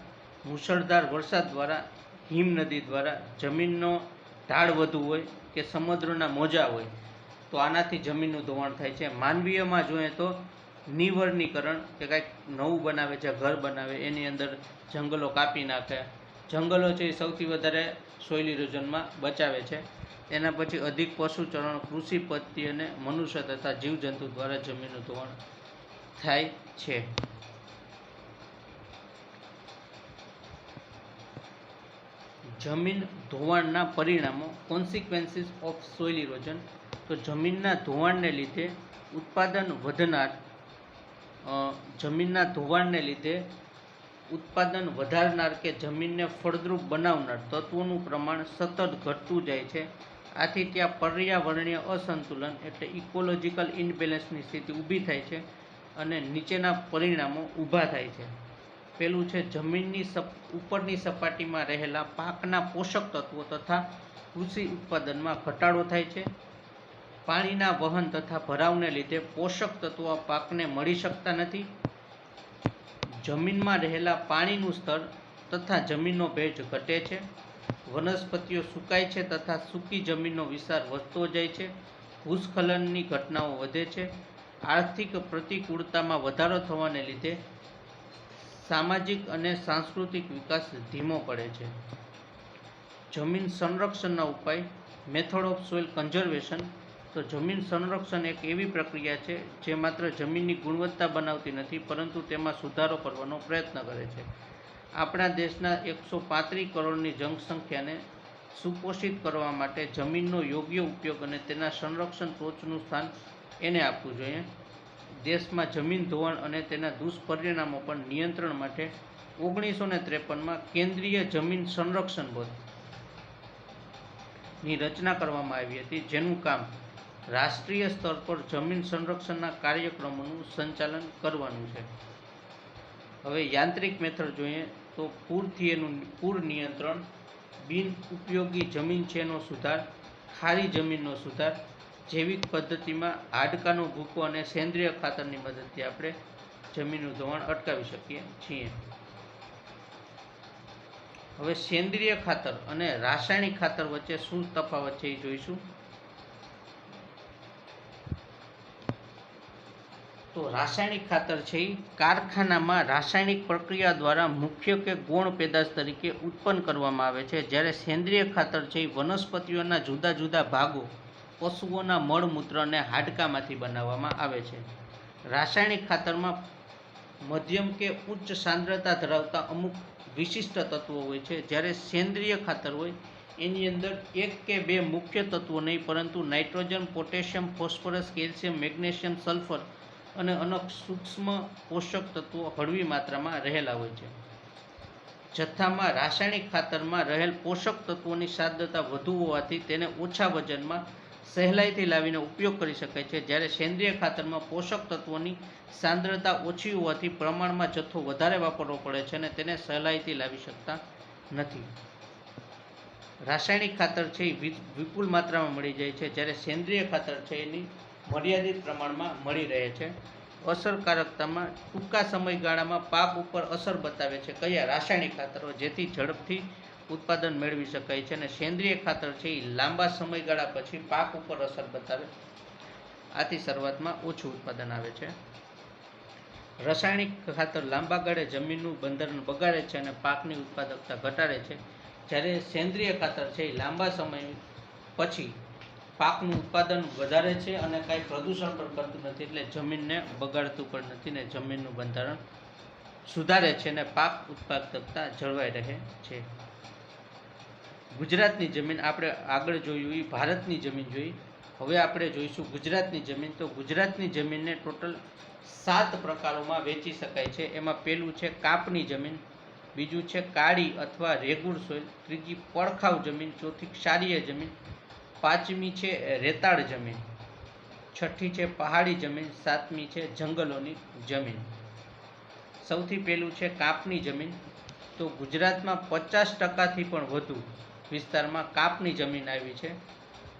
મુશળધાર વરસાદ દ્વારા, હિમ નદી દ્વારા, જમીનનો ઢાળ વધુ હોય કે સમુદ્રના મોજા હોય તો આનાથી જમીનનું ધોવાણ થાય છે. માનવીયમાં જોઈએ તો નિવર્ણીકરણ કે કાંઈક નવું બનાવે છે, ઘર બનાવે, એની અંદર જંગલો કાપી નાખે. જંગલો છે એ સૌથી વધારે સોઇલ ઇરોઝનમાં બચાવે છે. એના પછી અધિક પશુચરણ, કૃષિ પદ્ધતિ અને મનુષ્ય તથા જીવજંતુ દ્વારા જમીનનું ધોવાણ થાય છે. જમીન ધોવાણના પરિણામો, કોન્સિક્વન્સીસ ઓફ સોઇલ ઇરોઝન. તો જમીનના ધોવાણને લીધે ઉત્પાદન વધારનાર કે જમીનને ફળદ્રુપ બનાવનાર તત્વોનું પ્રમાણ સતત ઘટતું જાય છે. આથી ત્યાં પર્યાવરણીય અસંતુલન એટલે ઇકોલોજીકલ ઇનબેલેન્સની સ્થિતિ ઊભી થાય છે અને નીચેના પરિણામો ઊભા થાય છે. પેલું છે જમીનની ઉપરની સપાટીમાં રહેલા પાકના પોષક તત્વો તથા કૃષિ ઉત્પાદનમાં ઘટાડો થાય છે. પાણીના વહન તથા ભરાવને લીધે પોષક તત્વો પાકને મળી શકતા નથી. જમીનમાં રહેલા પાણીનું સ્તર તથા જમીનનો ભેજ ઘટે છે. વનસ્પતિઓ સુકાય છે તથા સૂકી જમીનનો વિસ્તાર વધતો જાય છે. ભૂસ્ખલનની ઘટનાઓ વધે છે. આર્થિક પ્રતિકૂળતામાં વધારો થવાને લીધે સામાજિક અને સાંસ્કૃતિક વિકાસ ધીમો પડે છે. જમીન સંરક્ષણના ઉપાય, મેથડ ઓફ સોઇલ કન્ઝર્વેશન. તો જમીન સંરક્ષણ એક એવી પ્રક્રિયા છે જે માત્ર જમીનની ગુણવત્તા બનાવતી નથી પરંતુ તેમાં સુધારો કરવાનો પ્રયત્ન કરે છે. આપણા દેશના 135 કરોડની જનસંખ્યાને સુપોષિત કરવા માટે જમીનનો યોગ્ય ઉપયોગ અને તેના સંરક્ષણ ટોચનું સ્થાન એને આપવું જોઈએ. દેશમાં જમીન ધોવાણ અને તેના દુષ્પરિણામો પર નિયંત્રણ માટે 1953માં કેન્દ્રીય જમીન સંરક્ષણ બોર્ડની રચના કરવામાં આવી હતી, જેનું કામ રાષ્ટ્રીય સ્તર પર જમીન સંરક્ષણના કાર્યક્રમોનું સંચાલન કરવાનું છે. હવે યાંત્રિક મેથડ જોઈએ તો પૂર નિયંત્રણ, બિન ઉપયોગી જમીન છે એનો સુધાર, ખારી જમીનનો સુધાર, જૈવિક પદ્ધતિમાં હાડકાનો ભૂકો અને સેન્દ્રિય ખાતરની મદદથી આપણે જમીનનું ધોવાણ અટકાવી શકીએ છીએ. હવે સેન્દ્રિય ખાતર અને રાસાયણિક ખાતર વચ્ચે શું તફાવત છે એ જોઈશું. તો રાસાયણિક ખાતર છે એ કારખાનામાં રાસાયણિક પ્રક્રિયા દ્વારા મુખ્ય કે ગૌણ પેદાશ તરીકે ઉત્પન્ન કરવામાં આવે છે, જ્યારે સેન્દ્રિય ખાતર છે એ વનસ્પતિઓના જુદા જુદા ભાગો, પશુઓના મળમૂત્ર અને હાડકામાંથી બનાવવામાં આવે છે. રાસાયણિક ખાતરમાં મધ્યમ કે ઉચ્ચ સાંદ્રતા ધરાવતા અમુક વિશિષ્ટ તત્વો હોય છે, જ્યારે સેન્દ્રિય ખાતર હોય એની અંદર 1 કે 2 મુખ્ય તત્વો નહીં પરંતુ nitrogen, potassium, phosphorus, calcium, magnesium, sulphur અને અનેક સૂક્ષ્મ પોષક તત્વો હળવી માત્રામાં રહેલા હોય છે. જથ્થામાં રાસાયણિક ખાતરમાં રહેલ પોષક તત્વોની સાંદ્રતા વધુ હોવાથી તેને ઓછા વજનમાં સહેલાઈથી લાવીને ઉપયોગ કરી શકાય છે, જ્યારે સેન્દ્રિય ખાતરમાં પોષક તત્વોની સાંદ્રતા ઓછી હોવાથી પ્રમાણમાં જથ્થો વધારે વાપરવો પડે છે અને તેને સહેલાઈથી લાવી શકતા નથી. રાસાયણિક ખાતર છે એ વિપુલ માત્રામાં મળી જાય છે, જ્યારે સેન્દ્રિય ખાતર છે એની મર્યાદિત પ્રમાણમાં મળી રહે છે. અસરકારકતામાં ટૂંકા સમયગાળામાં પાક ઉપર અસર બતાવે છે કયા રાસાયણિક ખાતરો, જેથી ઝડપથી ઉત્પાદન મેળવી શકાય છે, અને સેન્દ્રિય ખાતર છે એ લાંબા સમયગાળા પછી પાક ઉપર અસર બતાવે, આથી શરૂઆતમાં ઓછું ઉત્પાદન આવે છે. રાસાયણિક ખાતર લાંબા ગાળે જમીનનું બંધારણ બગાડે છે અને પાકની ઉત્પાદકતા ઘટાડે છે, જ્યારે સેન્દ્રિય ખાતર છે એ લાંબા સમય પછી પાકનું ઉત્પાદન વધારે છે અને કાંઈ પ્રદૂષણ પણ કરતું નથી, એટલે જમીનને બગાડતું પણ નથી ને જમીનનું બંધારણ સુધારે છે અને પાક ઉત્પાદકતા જળવાઈ રહે છે. ગુજરાતની જમીન આપણે આગળ જોયું એ ભારતની જમીન જોઈ. હવે આપણે જોઈશું ગુજરાતની જમીન. તો ગુજરાતની જમીનને ટોટલ 7 પ્રકારોમાં વહેંચી શકાય છે. એમાં પહેલું છે કાપની જમીન, બીજું છે કાળી અથવા રેગુડ સોઇલ, ત્રીજી પડખાવ જમીન, ચોથી ક્ષારીય જમીન, પાંચમી છે રેતાળ જમીન, છઠ્ઠી છે પહાડી જમીન, સાતમી છે જંગલોની જમીન. સૌથી પહેલું છે કાપની જમીન. તો ગુજરાતમાં 50%થી પણ વધુ વિસ્તારમાં કાપની જમીન આવી છે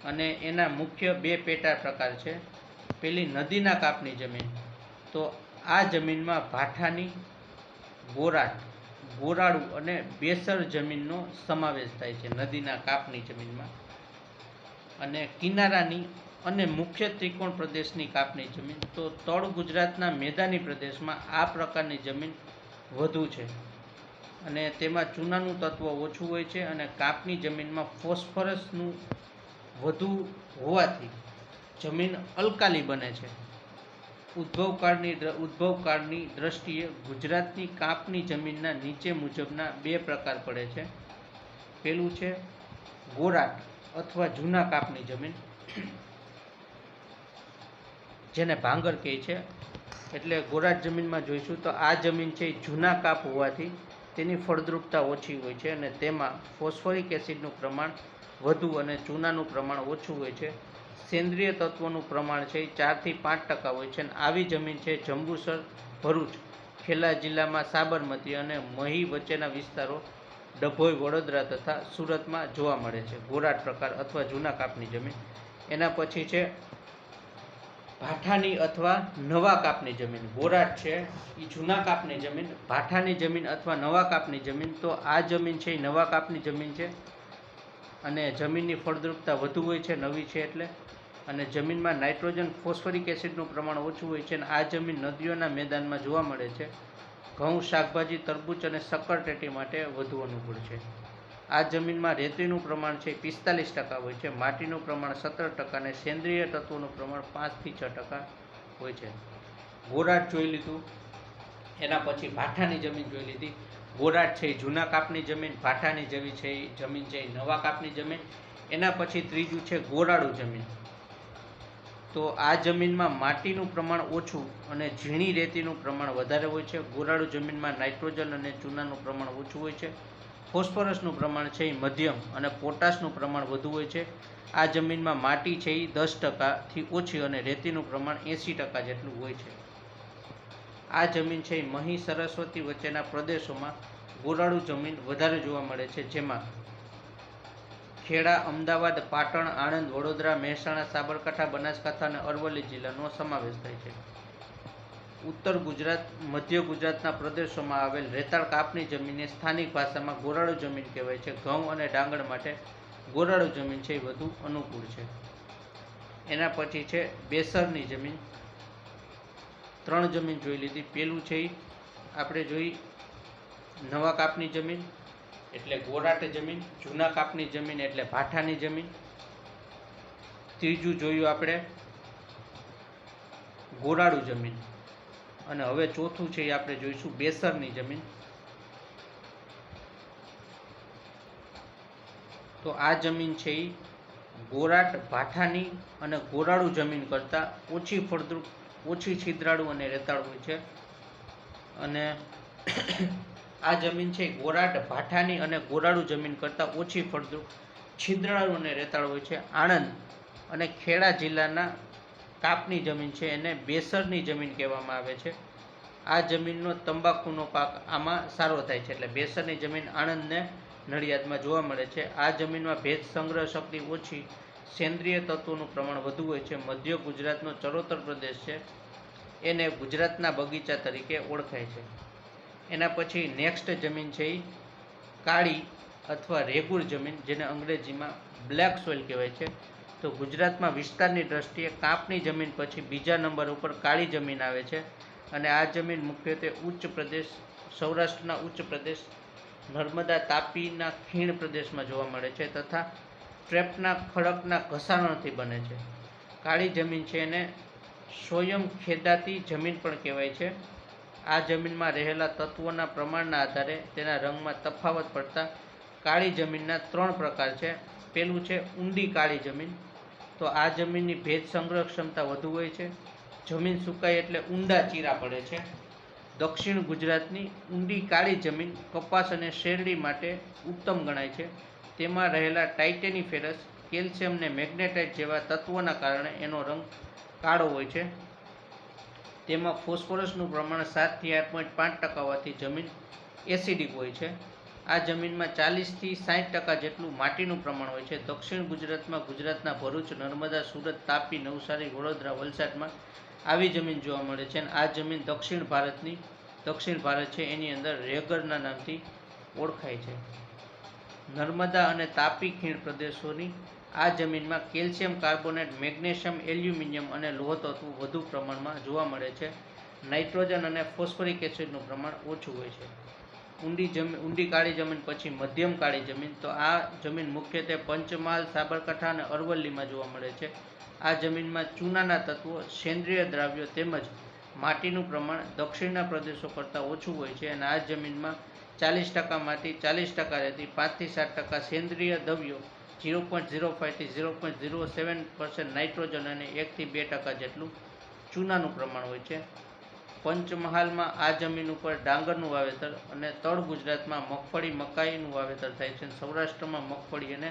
અને એના મુખ્ય 2 પેટા પ્રકાર છે. પહેલી નદીના કાપની જમીન. તો આ જમીનમાં ભાઠાની, ગોરાટ, ગોરાળુ અને બેસર જમીનનો સમાવેશ થાય છે નદીના કાપની જમીનમાં. અને કિનારાની અને મુખ્ય ત્રિકોણ પ્રદેશની કાપની જમીન. તો તળ ગુજરાતના મેદાની પ્રદેશમાં આ પ્રકારની જમીન વધુ છે અને તેમાં ચૂનાનું તત્વ ઓછું હોય છે અને કાપની જમીનમાં ફોસ્ફરસનું વધુ હોવાથી જમીન અલ્કાલી બને છે. ઉદ્ભવકાળની દ્રષ્ટિએ ગુજરાતની કાપની જમીનના નીચે મુજબના 2 પ્રકાર પડે છે. પહેલું છે ગોરાટ અથવા જૂના કાપની જમીન, જેને ભાંગર કહે છે. એટલે ગોરાટ જમીનમાં જોઈશું તો આ જમીન છે જૂના કાપ હોવાથી તેની ફળદ્રુપતા ઓછી હોય છે અને તેમાં ફોસ્ફરિક એસિડનું પ્રમાણ વધુ અને ચૂનાનું પ્રમાણ ઓછું હોય છે. સેન્દ્રિય તત્વોનું પ્રમાણ છે 4થી 5% હોય છે અને આવી જમીન છે જંબુસર, ભરૂચ, ખેડા જિલ્લામાં સાબરમતી અને મહી વચ્ચેના વિસ્તારો, ડભોઈ, વડોદરા તથા સુરતમાં જોવા મળે છે. ગોરાટ પ્રકાર અથવા જૂના કાપની જમીન. એના પછી છે ભાઠાની અથવા નવા કાપની જમીન. ગોરાટ છે એ જૂના કાપની જમીન, ભાઠાની જમીન અથવા નવા કાપની જમીન. તો આ જમીન છે એ નવા કાપની જમીન છે અને જમીનની ફળદ્રુપતા વધુ હોય છે, નવી છે એટલે, અને જમીનમાં નાઇટ્રોજન, ફોસ્ફરિક એસિડનું પ્રમાણ ઓછું હોય છે અને આ જમીન નદીઓના મેદાનમાં જોવા મળે છે. ઘઉં, શાકભાજી, તરબૂચ અને શક્કરટેટી માટે વધુ અનુકૂળ છે. આ જમીનમાં રેતીનું પ્રમાણ છે 45% હોય છે, માટીનું પ્રમાણ 17% અને સેન્દ્રિય તત્વોનું પ્રમાણ 5થી 6% હોય છે. ગોરાટ જોઈ લીધું. એના પછી ભાઠાની જમીન જોઈ લીધી. ગોરાટ છે એ જૂના કાપની જમીન, ભાઠાની જમીન છે એ નવા કાપની જમીન. એના પછી ત્રીજું છે ગોરાળુ જમીન. તો આ જમીનમાં માટીનું પ્રમાણ ઓછું અને ઝીણી રેતીનું પ્રમાણ વધારે હોય છે. ગોરાળુ જમીનમાં નાઇટ્રોજન અને ચૂનાનું પ્રમાણ ઓછું હોય છે. ફોસ્ફરસનું પ્રમાણ છે એ મધ્યમ અને પોટાશનું પ્રમાણ વધુ હોય છે. આ જમીનમાં માટી છે એ 10%થી ઓછી અને રેતીનું પ્રમાણ 80% જેટલું હોય છે. આ જમીન છે એ મહી, સરસ્વતી વચ્ચેના પ્રદેશોમાં ગોરાળુ જમીન વધારે જોવા મળે છે, જેમાં ખેડા, અમદાવાદ, પાટણ, આણંદ, વડોદરા, મહેસાણા, સાબરકાંઠા, બનાસકાંઠા અને અરવલ્લી જિલ્લાનો સમાવેશ થાય છે. ઉત્તર ગુજરાત, મધ્ય ગુજરાતના પ્રદેશોમાં આવેલ રેતાળ કાપની જમીનને સ્થાનિક ભાષામાં ગોરાળુ જમીન કહેવાય છે. ઘઉં અને ડાંગર માટે ગોરાળુ જમીન છે એ વધુ અનુકૂળ છે. એના પછી છે બેસરની જમીન. 3 જમીન જોઈ લીધી. પહેલું છે આપણે જોઈ નવા કાપની જમીન એટલે ગોરાટ જમીન, જૂના કાપની જમીન એટલે ભાઠાની જમીન. ત્રીજું જોયું આપણે ગોરાળુ જમીન અને હવે ચોથું છે એ આપણે જોઈશું બેસરની જમીન. તો આ જમીન છે એ ગોરાટ, ભાઠાની અને ગોરાળુ જમીન કરતાં ઓછી ફળદ્રુપ, ઓછી છિદ્રાળુ અને રેતાળ હોય છે. અને આ જમીન છે ગોરાટ ભાઠાની અને ગોરાળુ જમીન કરતાં ઓછી ફળદ્રુપ, છિદ્રાળુ અને રેતાળ હોય છે. આણંદ અને ખેડા જિલ્લાના કાપની જમીન છે એને બેસરની જમીન કહેવામાં આવે છે. આ જમીનનો તંબાકુનો પાક આમાં સારો થાય છે. એટલે બેસરની જમીન આણંદ ને નડિયાદમાં જોવા મળે છે. આ જમીનમાં ભેજ સંગ્રહ શક્તિ ઓછી, સેન્દ્રિય તત્વોનું પ્રમાણ વધુ હોય છે. મધ્ય ગુજરાતનો ચરોતર પ્રદેશ છે એને ગુજરાતના બગીચા તરીકે ઓળખાય છે. એના પછી નેક્સ્ટ જમીન છે એ કાળી અથવા રેગુર જમીન, જેને અંગ્રેજીમાં બ્લેક સોઇલ કહેવાય છે. તો ગુજરાતમાં વિસ્તારની દ્રષ્ટિએ કાપની જમીન પછી બીજા નંબર ઉપર કાળી જમીન આવે છે. અને આ જમીન મુખ્યત્વે ઉચ્ચ પ્રદેશ, સૌરાષ્ટ્રના ઉચ્ચ પ્રદેશ, નર્મદા તાપીના ખીણ પ્રદેશમાં જોવા મળે છે તથા ટ્રેપના ખડકના ઘસારણથી બને છે. કાળી જમીન છે એને સ્વયં ખેદાતી જમીન પણ કહેવાય છે. આ જમીનમાં રહેલા તત્વોના પ્રમાણના આધારે તેના રંગમાં તફાવત પડતા કાળી જમીનના 3 પ્રકાર છે. પેલું છે ઊંડી કાળી જમીન. તો આ જમીનની ભેજ સંગ્રહ ક્ષમતા વધુ હોય છે. જમીન સુકાય એટલે ઊંડા ચીરા પડે છે. દક્ષિણ ગુજરાતની ઊંડી કાળી જમીન કપાસ અને શેરડી માટે ઉત્તમ ગણાય છે. તેમાં રહેલા ટાઇટેનિફેરસ, કેલ્શિયમ ને મેગ્નેટાઇટ જેવા તત્વોના કારણે એનો રંગ કાળો હોય છે. તેમાં ફોસ્ફરસનું પ્રમાણ 7 થી 8.5% હોવાથી જમીન એસિડિક હોય છે. આ જમીનમાં 40 થી 60% જેટલું માટીનું પ્રમાણ હોય છે. દક્ષિણ ગુજરાતમાં ગુજરાતના ભરૂચ, નર્મદા, સુરત, તાપી, નવસારી, વડોદરા, વલસાડમાં આવી જમીન જોવા મળે છે. અને આ જમીન દક્ષિણ ભારત છે એની અંદર રેગરના નામથી ઓળખાય છે. નર્મદા અને તાપી ખીણ પ્રદેશોની આ જમીનમાં કેલ્શિયમ કાર્બોનેટ, મેગ્નેશિયમ, એલ્યુમિનિયમ અને લોહ તત્વો વધુ પ્રમાણમાં જોવા મળે છે. નાઇટ્રોજન અને ફોસ્ફરિક એસિડનું પ્રમાણ ઓછું હોય છે. ઊંડી કાળી જમીન પછી મધ્યમ કાળી જમીન. તો આ જમીન મુખ્યત્વે પંચમહાલ, સાબરકાંઠા અને અરવલ્લીમાં જોવા મળે છે. આ જમીનમાં ચૂનાના તત્વો, સેન્દ્રિય દ્રાવ્યો તેમજ માટીનું પ્રમાણ દક્ષિણના પ્રદેશો કરતાં ઓછું હોય છે. અને આ જમીનમાં 40% માટી, 40% રેતી, 5 થી 7% સેન્દ્રિય દ્રવ્યો, 0.05 થી 0.07% નાઇટ્રોજન અને 1 થી 2% જેટલું ચૂનાનું પ્રમાણ હોય છે. પંચમહાલમાં આ જમીન ઉપર ડાંગરનું વાવેતર અને તળ ગુજરાતમાં મગફળી, મકાઈનું વાવેતર થાય છે. સૌરાષ્ટ્રમાં મગફળી અને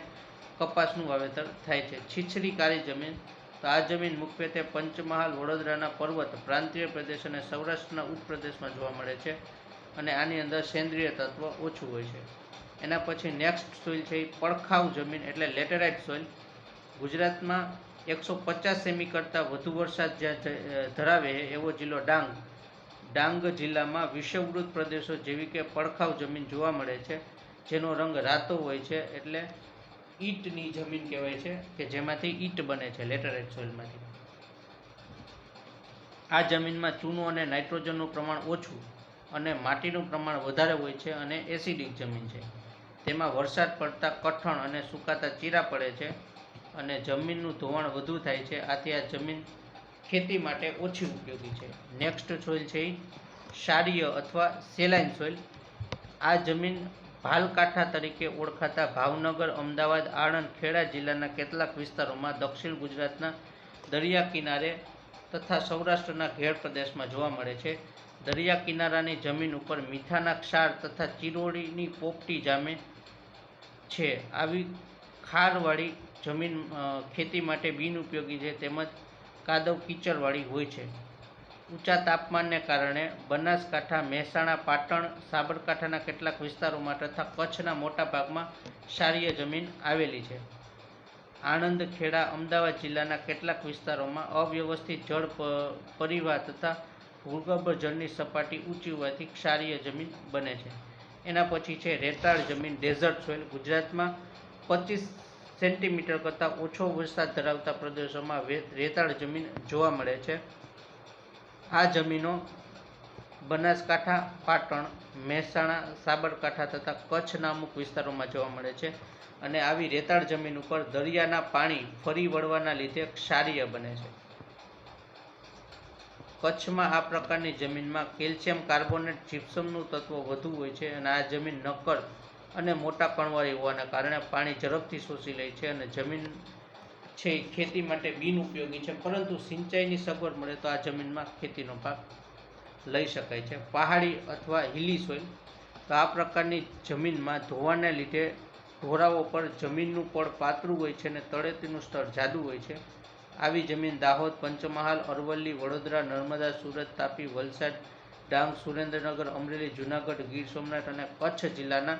કપાસનું વાવેતર થાય છે. છીછરી કાળી જમીન. તો આ જમીન મુખ્યત્વે પંચમહાલ, વડોદરાના પર્વત, પ્રાંતીય પ્રદેશ અને સૌરાષ્ટ્રના ઉચ્ચ પ્રદેશમાં જોવા મળે છે. અને આની અંદર સેન્દ્રિય તત્વ ઓછું હોય છે. એના પછી નેક્સ્ટ સોઇલ છે એ પડખાઉ જમીન એટલે લેટેરાઇટ સોઇલ. ગુજરાતમાં 150 સેમી કરતાં વધુ વરસાદ જ્યાં ધરાવે એવો જિલ્લો ડાંગ જિલ્લામાં વિષુવવૃત્ત પ્રદેશો જેવી કે પડખાઉ જમીન જોવા મળે છે, જેનો રંગ રાતો હોય છે. એટલે ઈંટની જમીન કહેવાય છે કે જેમાંથી ઈંટ બને છે લેટેરાઇટ સોઇલમાંથી. આ જમીનમાં ચૂનો અને નાઇટ્રોજનનું પ્રમાણ ઓછું અને માટીનું પ્રમાણ વધારે હોય છે અને એસિડિક જમીન છે. તેમાં વરસાદ પડતા કઠણ અને સુકાતા ચીરા પડે છે અને જમીનનું ધોવાણ વધુ થાય છે. આથી આ જમીન ખેતી માટે ઓછી ઉપયોગી છે. નેક્સ્ટ સોઇલ છે એ ક્ષારીય અથવા સેલાઇન સોઇલ. આ જમીન ભાલકાંઠા તરીકે ઓળખાતા ભાવનગર, અમદાવાદ, આણંદ, ખેડા જિલ્લાના કેટલાક વિસ્તારોમાં, દક્ષિણ ગુજરાતના દરિયા કિનારે તથા સૌરાષ્ટ્રના ઘેડ પ્રદેશમાં જોવા મળે છે. દરિયા કિનારાની જમીન ઉપર મીઠાના ક્ષાર તથા ચિરોડીની પોપટી જામે છે. આવી ખારવાળી જમીન ખેતી માટે બિનઉપયોગી છે તેમજ કાદવ કીચડવાળી હોય છે. ઊંચા તાપમાનને કારણે બનાસકાંઠા, મહેસાણા, પાટણ, સાબરકાંઠાના કેટલાક વિસ્તારોમાં તથા કચ્છના મોટા ભાગમાં ક્ષારીય જમીન આવેલી છે. આણંદ, ખેડા, અમદાવાદ જિલ્લાના કેટલાક વિસ્તારોમાં અવ્યવસ્થિત જળ પરિવાહ તથા ભૂગર્ભ જળની સપાટી ઊંચી હોવાથી ક્ષારીય જમીન બને છે. એના પછી છે રેતાળ જમીન, ડેઝર્ટ સોઇલ. ગુજરાતમાં 25 સેન્ટીમીટર કરતાં ઓછો વરસાદ ધરાવતા પ્રદેશોમાં રેતાળ જમીન જોવા મળે છે. આ જમીનો બનાસકાંઠા, પાટણ, મહેસાણા, સાબરકાંઠા તથા કચ્છના અમુક વિસ્તારોમાં જોવા મળે છે. અને આવી રેતાળ જમીન ઉપર દરિયાના પાણી ફરી વળવાના લીધે ક્ષારીય બને છે. કચ્છમાં આ પ્રકારની જમીનમાં કેલ્શિયમ કાર્બોનેટ, જીપ્સમનું તત્વ વધુ હોય છે. અને આ જમીન નક્કર અને મોટા કણવાળી હોવાના કારણે પાણી ઝડપથી શોષી લે છે. અને જમીન છે એ ખેતી માટે બિનઉપયોગી છે, પરંતુ સિંચાઈની સગવડ મળે તો આ જમીનમાં ખેતીનો પાક લઈ શકાય છે. પહાડી અથવા હિલી સોઇલ. તો તો આ પ્રકારની જમીનમાં ધોવાણને લીધે ઢોરાઓ પર જમીનનું પડ પાતળું હોય છે અને તળેટીનું સ્તર જાડું હોય છે. આવી જમીન દાહોદ, પંચમહાલ, અરવલ્લી, વડોદરા, નર્મદા, સુરત, તાપી, વલસાડ, ડાંગ, સુરેન્દ્રનગર, અમરેલી, જૂનાગઢ, ગીર સોમનાથ અને કચ્છ જિલ્લાના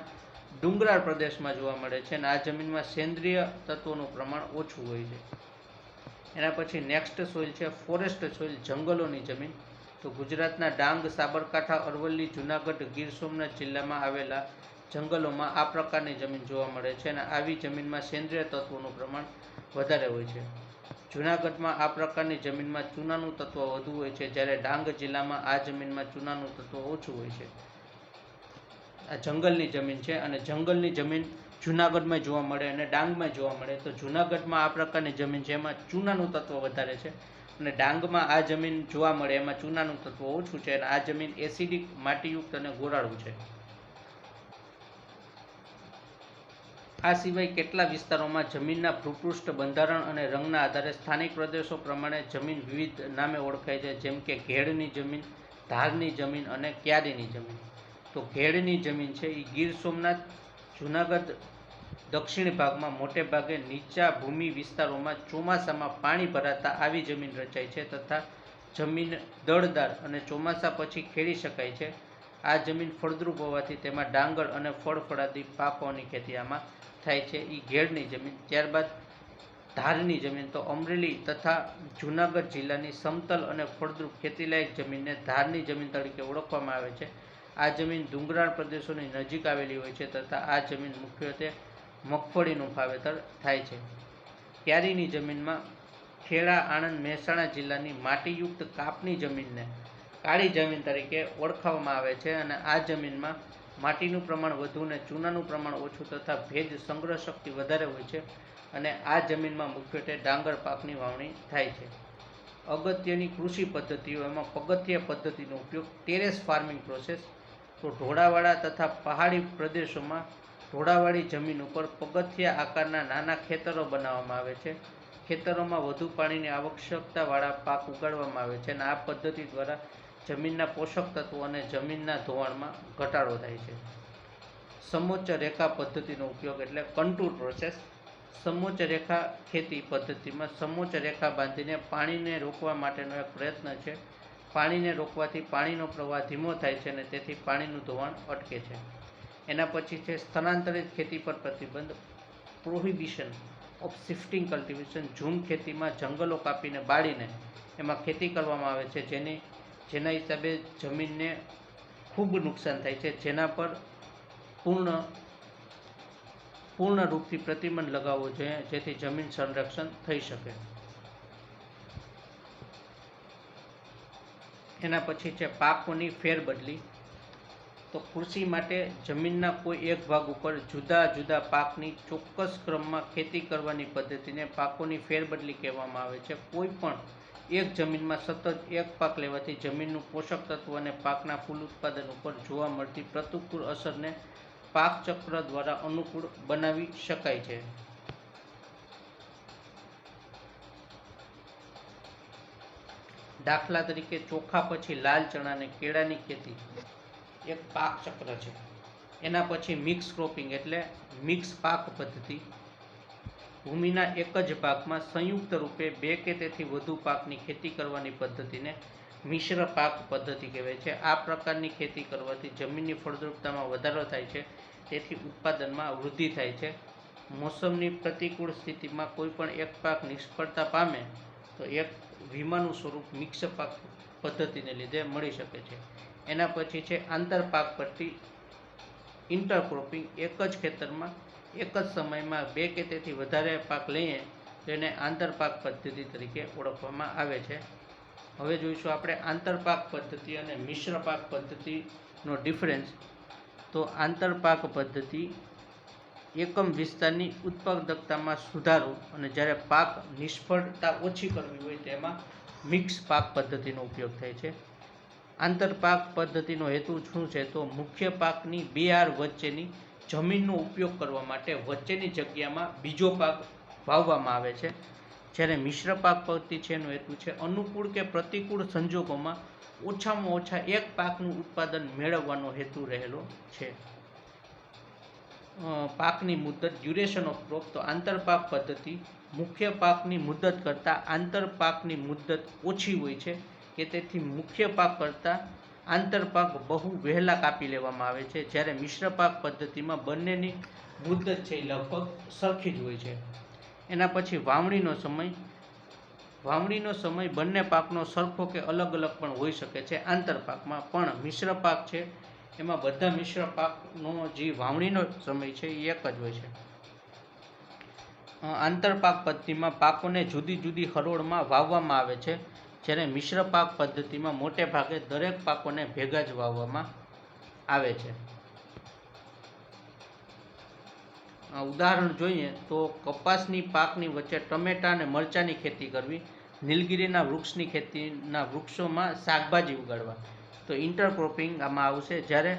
ડુંગરાળ પ્રદેશમાં જોવા મળે છે અને આ જમીનમાં સેન્દ્રિય તત્વોનું પ્રમાણ ઓછું હોય છે. એના પછી નેક્સ્ટ સોઇલ છે ફોરેસ્ટ સોઇલ, જંગલોની જમીન. તો ગુજરાતના ડાંગ, સાબરકાંઠા, અરવલ્લી, જૂનાગઢ, ગીર સોમનાથ જિલ્લામાં આવેલા જંગલોમાં આ પ્રકારની જમીન જોવા મળે છે અને આવી જમીનમાં સેન્દ્રિય તત્વોનું પ્રમાણ વધારે હોય છે. જૂનાગઢમાં આ પ્રકારની જમીનમાં ચૂનાનું તત્વ વધુ હોય છે, જ્યારે ડાંગ જિલ્લામાં આ જમીનમાં ચૂનાનું તત્વ ઓછું હોય છે. આ જંગલની જમીન છે અને જંગલની જમીન જૂનાગઢમાં જોવા મળે અને ડાંગમાં જોવા મળે. તો જૂનાગઢમાં આ પ્રકારની જમીન છે એમાં ચૂનાનું તત્વ વધારે છે અને ડાંગમાં આ જમીન જોવા મળે એમાં ચૂનાનું તત્વ ઓછું છે અને આ જમીન એસિડિક, માટીયુક્ત અને ગોરાળું છે. આ સિવાય કેટલા વિસ્તારોમાં જમીનના ભૂપૃષ્ઠ, બંધારણ અને રંગના આધારે સ્થાનિક પ્રદેશો પ્રમાણે જમીન વિવિધ નામે ઓળખાય છે, જેમ કે ઘેડની જમીન, ધારની જમીન અને ક્યારીની જમીન. તો ઘેડની જમીન છે એ ગીર સોમનાથ, જૂનાગઢ દક્ષિણ ભાગમાં મોટે ભાગે નીચા ભૂમિ વિસ્તારોમાં ચોમાસામાં પાણી ભરાતા આવી જમીન રચાય છે તથા જમીન દળદાર અને ચોમાસા પછી ખેડી શકાય છે. આ જમીન ફળદ્રુપ હોવાથી તેમાં ડાંગર અને ફળફળાદી પાકોની ખેતી આમાં થાય છે, એ ઘેડની જમીન. ત્યારબાદ ધારની જમીન, તો અમરેલી તથા જૂનાગઢ જિલ્લાની સમતલ અને ફળદ્રુપ ખેતીલાયક જમીનને ધારની જમીન તરીકે ઓળખવામાં આવે છે. આ જમીન ડુંગરાળ પ્રદેશોની નજીક આવેલી હોય છે તથા આ જમીન મુખ્યત્વે મગફળીનું વાવેતર થાય છે. ક્યારીની જમીનમાં ખેડા, આણંદ, મહેસાણા જિલ્લાની માટીયુક્ત કાપની જમીનને કાળી જમીન તરીકે ઓળખવામાં આવે છે અને આ જમીનમાં માટીનું પ્રમાણ વધુ અને ચૂનાનું પ્રમાણ ઓછું તથા ભેજ સંગ્રહ શક્તિ વધારે હોય છે અને આ જમીનમાં મુખ્યત્વે ડાંગર પાકની વાવણી થાય છે. અગત્યની કૃષિ પદ્ધતિઓ, એમાં પગથિયા પદ્ધતિનો ઉપયોગ, ટેરેસ ફાર્મિંગ પ્રોસેસ. તો ઢોળાવાળા તથા પહાડી પ્રદેશોમાં ઢોળાવાળી જમીન ઉપર પગથિયા આકારના નાના ખેતરો બનાવવામાં આવે છે. ખેતરોમાં વધુ પાણીની આવશ્યકતાવાળા પાક ઉગાડવામાં આવે છે અને આ પદ્ધતિ દ્વારા જમીનના પોષક તત્વો અને જમીનના ધોવાણમાં ઘટાડો થાય છે. સમોચ્ચ રેખા પદ્ધતિનો ઉપયોગ એટલે કન્ટૂર પ્રોસેસ. સમોચ્ચ રેખા ખેતી પદ્ધતિમાં સમોચ્ચ રેખા બાંધીને પાણીને રોકવા માટેનો એક પ્રયત્ન છે. પાણીને રોકવાથી પાણીનો પ્રવાહ ધીમો થાય છે અને તેથી પાણીનું ધોવાણ અટકે છે. એના પછી છે સ્થળાંતરિત ખેતી પર પ્રતિબંધ, prohibition of shifting cultivation. Zoom ખેતીમાં જંગલો કાપીને બાળીને એમાં ખેતી કરવામાં આવે છે, જેના હિસાબે જમીનને ખૂબ નુકસાન થાય છે, જેના પર પૂર્ણ રૂપથી પ્રતિબંધ લગાવવો જોઈએ, જેથી જમીન સંરક્ષણ થઈ શકે. એના પછી છે પાકોની ફેરબદલી. તો કૃષિ માટે જમીનના કોઈ એક ભાગ ઉપર જુદા જુદા પાકની ચોક્કસ ક્રમમાં ખેતી કરવાની પદ્ધતિને પાકોની ફેરબદલી કહેવામાં આવે છે. કોઈ પણ એક જમીનમાં સતત એક પાક લેવાથી જમીનનું પોષક તત્વ અને પાકના ફૂલ ઉત્પાદન ઉપર જોવા મળતી પ્રતિકૂળ અસરને પાક ચક્ર દ્વારા અનુકૂળ બનાવી શકાય છે. દાખલા તરીકે ચોખા પછી લાલ ચણા અને કેળાની ખેતી એક પાક ચક્ર છે. એના પછી મિક્સ ક્રોપિંગ એટલે મિક્સ પાક પદ્ધતિ. ભૂમિના એક જ ભાગમાં સંયુક્ત રૂપે બે કે તેથી વધુ પાકની ખેતી કરવાની પદ્ધતિને મિશ્ર પાક પદ્ધતિ કહેવાય છે. આ પ્રકારની ખેતી કરવાથી જમીનની ફળદ્રુપતામાં વધારો થાય છે, તેથી ઉત્પાદનમાં વૃદ્ધિ થાય છે. મોસમની પ્રતિકૂળ સ્થિતિમાં કોઈ પણ એક પાક નિષ્ફળતા પામે તો એક વીમાનું સ્વરૂપ મિક્સ પાક પદ્ધતિને લીધે મળી શકે છે. એના પછી છે આંતરપાક પદ્ધતિ, ઇન્ટરક્રોપિંગ. એક જ ખેતરમાં એક જ સમયમાં બે કે તેથી વધારે પાક લઈએ તેને આંતરપાક પદ્ધતિ તરીકે ઓળખવામાં આવે છે. હવે જોઈશું આપણે આંતરપાક પદ્ધતિ અને મિશ્ર પાક પદ્ધતિનો ડિફરન્સ. તો આંતરપાક પદ્ધતિ એકમ વિસ્તારની ઉત્પાદકતામાં સુધારો અને જ્યારે પાક નિષ્ફળતા ઓછી કરવી હોય તેમાં મિક્સ પાક પદ્ધતિનો ઉપયોગ થાય છે. આંતરપાક પદ્ધતિનો હેતુ શું છે? તો મુખ્ય પાકની બે આર વચ્ચેની જમીનનો ઉપયોગ કરવા માટે વચ્ચેની જગ્યામાં બીજો પાક વાવવામાં આવે છે. જ્યારે મિશ્ર પાક પદ્ધતિ છે એનો હેતુ છે અનુકૂળ કે પ્રતિકૂળ સંજોગોમાં ઓછામાં ઓછા એક પાકનું ઉત્પાદન મેળવવાનો હેતુ રહેલો છે. પાકની મુદત, ડ્યુરેશન ઓફ ક્રોપ, તો આંતરપાક પદ્ધતિ મુખ્ય પાકની મુદત કરતાં આંતરપાકની મુદત ઓછી હોય છે કે તેથી મુખ્ય પાક કરતાં આંતરપાક બહુ વહેલા કાપી લેવામાં આવે છે, જ્યારે મિશ્ર પાક પદ્ધતિમાં બંનેની મુદત છે એ લગભગ સરખી જ હોય છે. એના પછી વાવણીનો સમય બંને પાકનો સરખો કે અલગ અલગ પણ હોઈ શકે છે આંતરપાકમાં, પણ મિશ્ર પાક છે એમાં બધા મિશ્ર પાકનો જે વાવણીનો સમય છે એ એક જ હોય છે. આંતરપાક પદ્ધતિમાં પાકોને જુદી જુદી હરોળમાં વાવવામાં આવે છે, જ્યારે મિશ્ર પાક પદ્ધતિમાં મોટે ભાગે દરેક પાકોને ભેગા જ વાવવામાં આવે છે. ઉદાહરણ જોઈએ તો કપાસની પાકની વચ્ચે ટમેટા અને મરચાંની ખેતી કરવી, નીલગિરીના વૃક્ષની ખેતીના વૃક્ષોમાં શાકભાજી ઉગાડવા, તો ઇન્ટરક્રોપિંગ આમાં આવશે. જ્યારે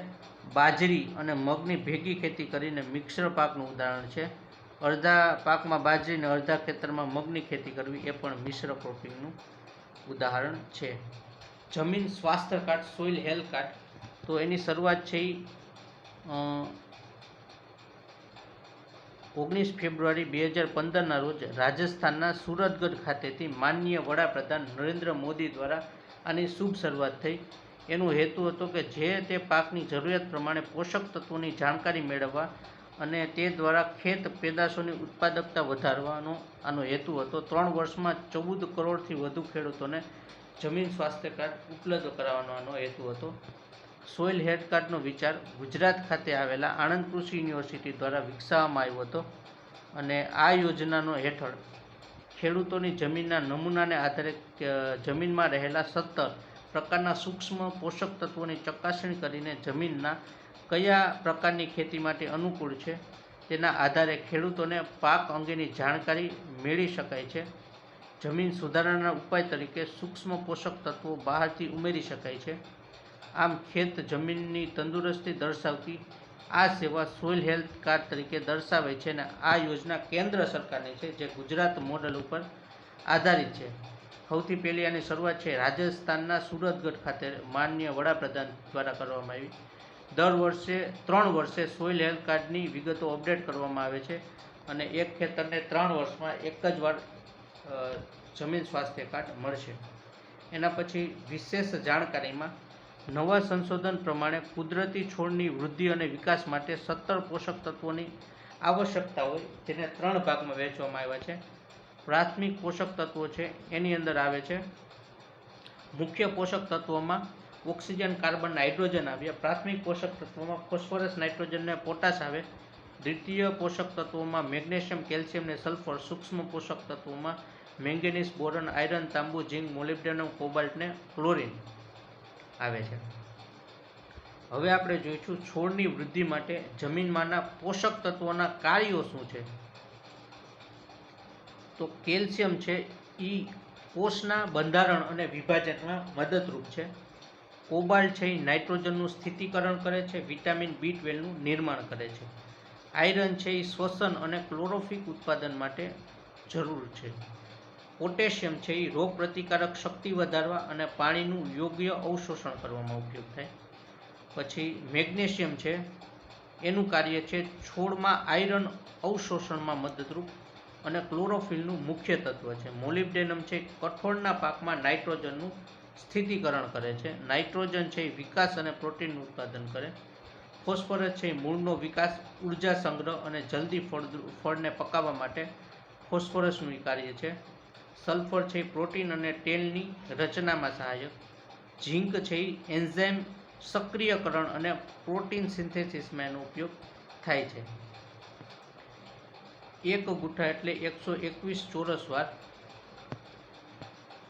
બાજરી અને મગની ભેગી ખેતી કરીને મિશ્ર પાકનું ઉદાહરણ છે. અડધા પાકમાં બાજરી અને અડધા ખેતરમાં મગની ખેતી કરવી એ પણ મિશ્ર ક્રોપિંગનું ઉદાહરણ છે. જમીન સ્વાસ્થ્ય કાર્ડ, સોઇલ હેલ્થ કાર્ડ, તો એની શરૂઆત છે 19 ફેબ્રુઆરી 2015ના રોજ રાજસ્થાનના સુરતગઢ ખાતેથી માનનીય વડાપ્રધાન નરેન્દ્ર મોદી દ્વારા આની શુભ શરૂઆત થઈ. એનો હેતુ હતો કે જે તે પાકની જરૂરિયાત પ્રમાણે પોષક તત્વોની જાણકારી મેળવવા અને તે દ્વારા ખેત પેદાશોની ઉત્પાદકતા વધારવાનો આનો હેતુ હતો. 3 વર્ષમાં 14 કરોડથી વધુ ખેડૂતોને જમીન સ્વાસ્થ્ય કાર્ડ ઉપલબ્ધ કરાવવાનો આનો હેતુ હતો. સોઇલ હેલ્થ કાર્ડનો વિચાર ગુજરાત ખાતે આવેલા આણંદ કૃષિ યુનિવર્સિટી દ્વારા વિકસાવવામાં આવ્યો હતો અને આ યોજનાનો હેઠળ ખેડૂતોની જમીનના નમૂનાને આધારે જમીનમાં રહેલા 17 પ્રકારના સૂક્ષ્મ પોષક તત્વોની ચકાસણી કરીને જમીનના કયા પ્રકારની ખેતી માટે અનુકૂળ છે તેના આધારે ખેડૂતોને પાક અંગેની જાણકારી મેળવી શકાય છે. જમીન સુધારણાના ઉપાય તરીકે સૂક્ષ્મ પોષક તત્વો બહારથી ઉમેરી શકાય છે. આમ ખેત જમીનની તંદુરસ્તી દર્શાવતી આ સેવા સોઇલ હેલ્થ કાર્ડ તરીકે દર્શાવે છે અને આ યોજના કેન્દ્ર સરકારની છે જે ગુજરાત મોડલ ઉપર આધારિત છે. સૌથી પહેલી આની શરૂઆત છે રાજસ્થાનના સુરતગઢ ખાતે માનનીય વડાપ્રધાન દ્વારા કરવામાં આવી. દર વર્ષે 3 વર્ષે સોઇલ હેલ્થ કાર્ડની વિગતો અપડેટ કરવામાં આવે છે અને એક ખેતરને 3 વર્ષમાં એક જ વાર જમીન સ્વાસ્થ્ય કાર્ડ મળશે. એના પછી વિશેષ જાણકારીમાં નવા સંશોધન પ્રમાણે કુદરતી છોડની વૃદ્ધિ અને વિકાસ માટે 17 પોષક તત્વોની આવશ્યકતા હોય જેને 3 ભાગમાં વહેંચવામાં આવ્યા છે. પ્રાથમિક પોષક તત્વો છે એની અંદર આવે છે મુખ્ય પોષક તત્વોમાં ઓક્સિજન, કાર્બન, નાઇટ્રોજન આવ્યા. પ્રાથમિક પોષક તત્વોમાં ફોસ્ફરસ, નાઇટ્રોજન ને પોટાશ આવે. દ્વિતીય પોષક તત્વોમાં મેગ્નેશિયમ, કેલ્શિયમ ને સલ્ફર. સૂક્ષ્મ પોષક તત્વોમાં મેંગેનીઝ, બોરોન, આયરન, તાંબુ, ઝીંક, મોલિબ્ડેનમ, કોબાલ્ટ ને ક્લોરિન આવે છે. હવે આપણે જોઈશું છોડની વૃદ્ધિ માટે જમીનમાંના પોષક તત્વોના કાર્યો શું છે. તો કેલ્શિયમ છે એ કોષના બંધારણ અને વિભાજનમાં મદદરૂપ છે. કોબાલ્ટ છે એ નાઇટ્રોજનનું સ્થિતિકરણ કરે છે. વિટામિન B12 નું નિર્માણ કરે છે. આયરન છે એ શ્વસન અને ક્લોરોફિલ ઉત્પાદન માટે જરૂર છે. પોટેશિયમ છે એ રોગ પ્રતિકારક શક્તિ વધારવા અને પાણીનું યોગ્ય અવશોષણ કરવામાં ઉપયોગ થાય. પછી મેગ્નેશિયમ છે એનું કાર્ય છે છોડમાં આયરન અવશોષણમાં મદદરૂપ અને ક્લોરોફિલનું મુખ્ય તત્વ છે. મોલિબ્ડેનમ છે કઠોળના પાકમાં નાઇટ્રોજનનું સ્થિતિકરણ કરે છે. નાઇટ્રોજન છે વિકાસ અને પ્રોટીનનું ઉત્પાદન કરે. ફોસ્ફરસ છે મૂળનો વિકાસ, ઉર્જા સંગ્રહ અને જલ્દી ફળને પકાવવા માટે ફોસ્ફરસનું કાર્ય છે. સલ્ફર છે પ્રોટીન અને તેલની રચનામાં સહાયક. ઝીંક છે એન્ઝાઇમ સક્રિયકરણ અને પ્રોટીન સિન્થેસિસમાં એનો ઉપયોગ થાય છે. 1 ગુઠા એટલે 121 ચોરસ વાર.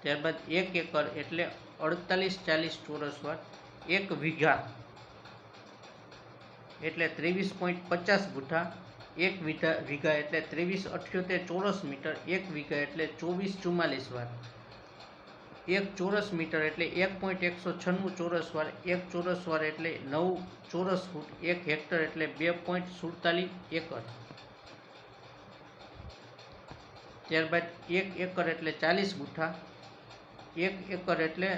ત્યારબાદ 1 એકર એટલે 48-40 ચોરસ વાર. 1 વીઘા એટલે 23.50 ગુઠા. 1 વીઘા એટલે 2378 ચોરસ મીટર. 1 વીઘા એટલે 2444 વાર. 1 ચોરસ મીટર એટલે 1.196 ચોરસ વાર. 1 ચોરસ વાર એટલે 9 ચોરસ ફૂટ. 1 હેક્ટર એટલે 2.47 એકર. ત્યારબાદ 1 એકર એટલે 40 ગુઠા. 1 એકર એટલે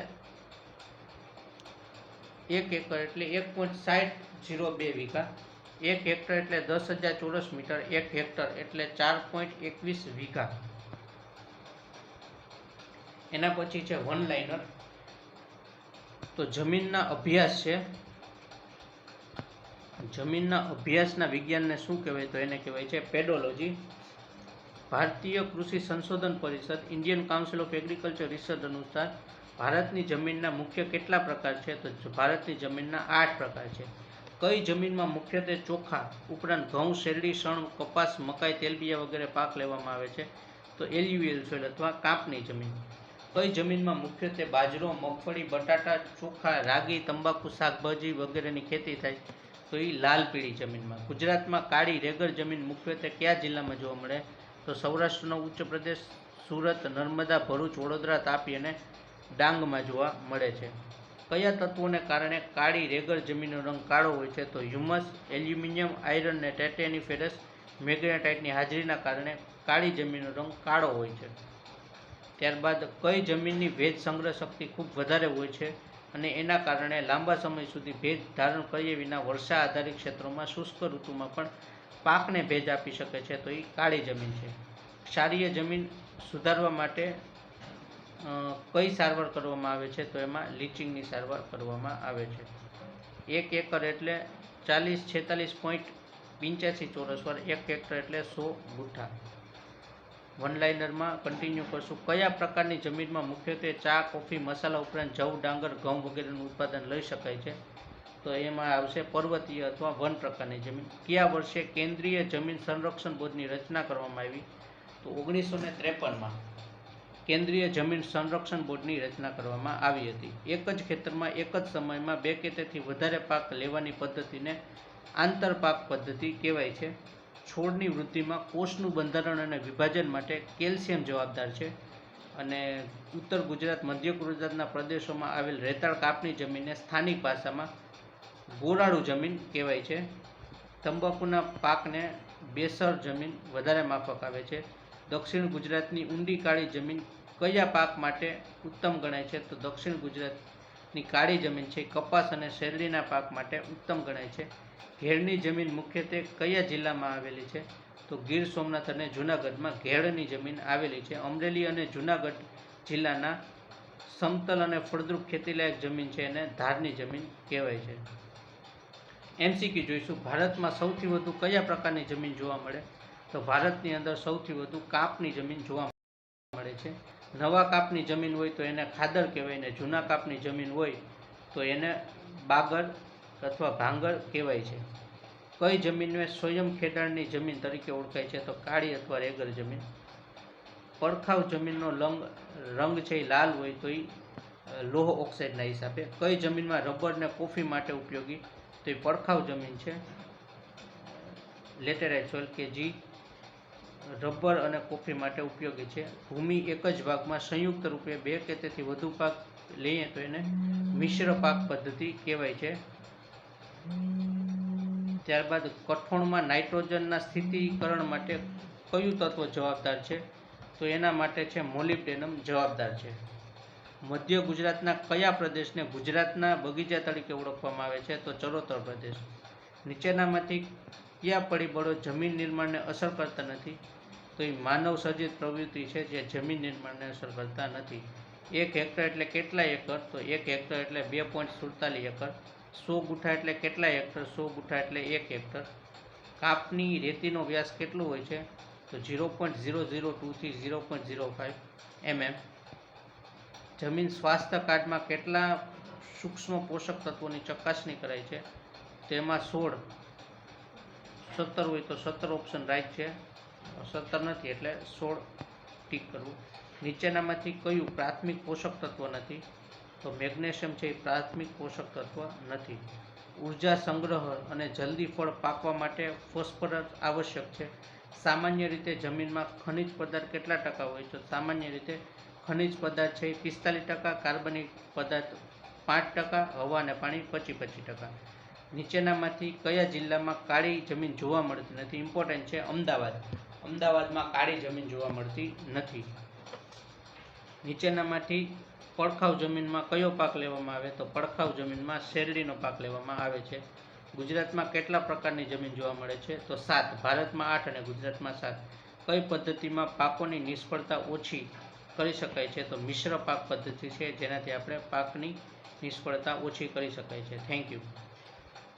1 એકર એટલે 1.6002 વીઘા, 1 હેક્ટર એટલે 10,000 ચોરસ મીટર, 1 હેક્ટર એટલે 4.21 વીઘા. એના પછી છે વન લાઇનર. તો જમીનના અભ્યાસ છે. જમીનના અભ્યાસના વિજ્ઞાનને શું કહેવાય? તો એને કહેવાય છે પેડોલોજી. ભારતીય કૃષિ સંશોધન પરિષદ Indian council of agriculture research અનુસાર ભારતની જમીનના મુખ્ય કેટલા પ્રકાર છે? તો ભારતની જમીનના 8 પ્રકાર છે. કઈ જમીનમાં મુખ્યત્વે ચોખા ઉપરાંત ઘઉં, શેરડી, શણ, કપાસ, મકાઈ, તેલબિયા વગેરે પાક લેવામાં આવે છે? તો એલ્યુવિયલ સોઇલ અથવા કાપની જમીન. કઈ જમીનમાં મુખ્યત્વે બાજરો, મગફળી, બટાટા, ચોખા, રાગી, તંબાકુ, શાકભાજી વગેરેની ખેતી થાય? તો એ લાલ પીળી જમીનમાં. ગુજરાતમાં કાળી રેગર જમીન મુખ્યત્વે કયા જિલ્લામાં જોવા મળે? તો સૌરાષ્ટ્રનો ઉચ્ચ પ્રદેશ, સુરત, નર્મદા, ભરૂચ, વડોદરા, તાપી અને ડાંગમાં જોવા મળે છે. કયા તત્વોને કારણે કાળી રેગર જમીનનો રંગ કાળો હોય છે? તો હ્યુમસ, એલ્યુમિનિયમ, આયરન અને ટાઇટેનિફેરસ મેગ્નેટાઇટની હાજરીના કારણે કાળી જમીનનો રંગ કાળો હોય છે. ત્યારબાદ કઈ જમીનની ભેજ સંગ્રહ શક્તિ ખૂબ વધારે હોય છે અને એના કારણે લાંબા સમય સુધી ભેજ ધારણ કર્યા વિના વર્ષા આધારિત ક્ષેત્રોમાં શુષ્ક ઋતુમાં પણ પાકને ભેજ આપી શકે છે? તો એ કાળી જમીન છે. ક્ષારીય જમીન સુધારવા માટે કઈ સારવાર કરવામાં આવે છે? તો એમાં લીચિંગની સારવાર કરવામાં આવે છે. 1 એકર એટલે 46 ચોરસ વાર, 1 હેક્ટર એટલે 100 ગુઠ્ઠા. વનલાઇનરમાં કન્ટિન્યુ કરશું. કયા પ્રકારની જમીનમાં મુખ્યત્વે ચા, કોફી, મસાલા ઉપરાંત જવ, ડાંગર, ઘઉં વગેરેનું ઉત્પાદન લઈ શકાય છે? તો એમાં આવશે પર્વતીય અથવા વન પ્રકારની જમીન. કયા વર્ષે કેન્દ્રીય જમીન સંરક્ષણ બોર્ડની રચના કરવામાં આવી? તો 1953માં કેન્દ્રીય જમીન સંરક્ષણ બોર્ડની રચના કરવામાં આવી હતી. એક જ ખેતરમાં એક જ સમયમાં 2 કે તેથી વધારે પાક લેવાની પદ્ધતિને આંતરપાક પદ્ધતિ કહેવાય છે. છોડની વૃદ્ધિમાં કોષનું બંધારણ અને વિભાજન માટે કેલ્શિયમ જવાબદાર છે. અને ઉત્તર ગુજરાત, મધ્ય ગુજરાતના પ્રદેશોમાં આવેલ રેતાળ કાપની જમીનને સ્થાનિક ભાષામાં ગોરાળુ જમીન કહેવાય છે. તંબાકુના પાકને બેસર જમીન વધારે માફક આવે છે. દક્ષિણ ગુજરાતની ઊંડી કાળી જમીન કયા પાક માટે ઉત્તમ ગણાય છે? તો દક્ષિણ ગુજરાતની કાળી જમીન છે કપાસ અને શેરડીના પાક માટે ઉત્તમ ગણાય છે. ઘેડની જમીન મુખ્યત્વે કયા જિલ્લામાં આવેલી છે? તો ગીર સોમનાથ અને જૂનાગઢમાં ઘેડની જમીન આવેલી છે. અમરેલી અને જૂનાગઢ જિલ્લાના સમતલ અને ફળદ્રુપ ખેતીલાયક જમીન છે એને ધારની જમીન કહેવાય છે. MCQ જોઈશું. ભારતમાં સૌથી વધુ કયા પ્રકારની જમીન જોવા મળે? તો ભારતની અંદર સૌથી વધુ કાપની જમીન જોવા મળે છે. નવા કાપની જમીન હોય તો એને ખાદર કહેવાય ને જૂના કાપની જમીન હોય તો એને બાગર અથવા ભાંગર કહેવાય છે. કઈ જમીનને સ્વયં ખેડાણની જમીન તરીકે ઓળખાય છે? તો કાળી અથવા રેગર જમીન. પડખાવ જમીનનો રંગ છે એ લાલ હોય તો એ લોહ ઓક્સાઇડના હિસાબે. કઈ જમીનમાં રબર ને કોફી માટે ઉપયોગી? તો એ પડખાવ જમીન છે લેટેરાઇટ સોઇલ કે જે રબર અને કોફી માટે ઉપયોગી છે. ભૂમિ એક જ ભાગમાં સંયુક્ત રૂપે 2 કે તેથી વધુ પાક લઈએ તો એને મિશ્ર પાક પદ્ધતિ કહેવાય છે. ત્યારબાદ કઠોળમાં નાઇટ્રોજનના સ્થિરીકરણ માટે કયું તત્વ જવાબદાર છે? તો એના માટે છે મોલિબ્ડેનમ જવાબદાર છે. મધ્ય ગુજરાતના કયા પ્રદેશને ગુજરાતના બગીચા તરીકે ઓળખવામાં આવે છે? તો ચરોતર પ્રદેશ. નીચેનામાંથી કયા પરિબળો જમીન નિર્માણને અસર કરતા નથી? તો એ માનવ સર્જિત પ્રવૃત્તિ છે જે જમીન નિર્માણને અસર કરતા નથી. 1 હેક્ટર એટલે કેટલા એકર? તો 1 હેક્ટર એટલે 2.47 એકર. 100 ગુઠ્ઠા એટલે કેટલા હેક્ટર? 100 ગુઠ્ઠા એટલે 1 હેક્ટર. કાપની રેતીનો વ્યાસ કેટલો હોય છે? તો 0.002 થી 0.05 mm. જમીન સ્વાસ્થ્ય કાર્ડમાં કેટલા સૂક્ષ્મ પોષક તત્વોની ચકાસણી કરાય છે? તેમાં 17 હોય તો 17 ઓપ્શન રાઈટ છે. 17 નથી એટલે 16 ટીક કરવું. નીચેનામાંથી કયું પ્રાથમિક પોષક તત્વ નથી? તો મેગ્નેશિયમ છે એ પ્રાથમિક પોષક તત્વ નથી. ઉર્જા સંગ્રહ અને જલ્દી ફળ પાકવા માટે ફોસ્ફરસ આવશ્યક છે. સામાન્ય રીતે જમીનમાં ખનિજ પદાર્થ કેટલા ટકા હોય છે? સામાન્ય રીતે ખનિજ પદાર્થ છે 45%, કાર્બનિક પદાર્થ 5%, હવા અને પાણી 25%. નીચેનામાંથી કયા જિલ્લામાં કાળી જમીન જોવા મળતી નથી? ઇમ્પોર્ટન્ટ છે અમદાવાદ. અમદાવાદમાં કાળી જમીન જોવા મળતી નથી. નીચેનામાંથી પડખાવ જમીનમાં કયો પાક લેવામાં આવે? તો પડખાવ જમીનમાં શેરડીનો પાક લેવામાં આવે છે. ગુજરાતમાં કેટલા પ્રકારની જમીન જોવા મળે છે? તો 7. ભારતમાં 8 અને ગુજરાતમાં 7. કઈ પદ્ધતિમાં પાકોની નિષ્ફળતા ઓછી કરી શકાય છે? તો મિશ્ર પાક પદ્ધતિ છે, જેનાથી આપણે પાકની નિષ્ફળતા ઓછી કરી શકાય છે. Thank you.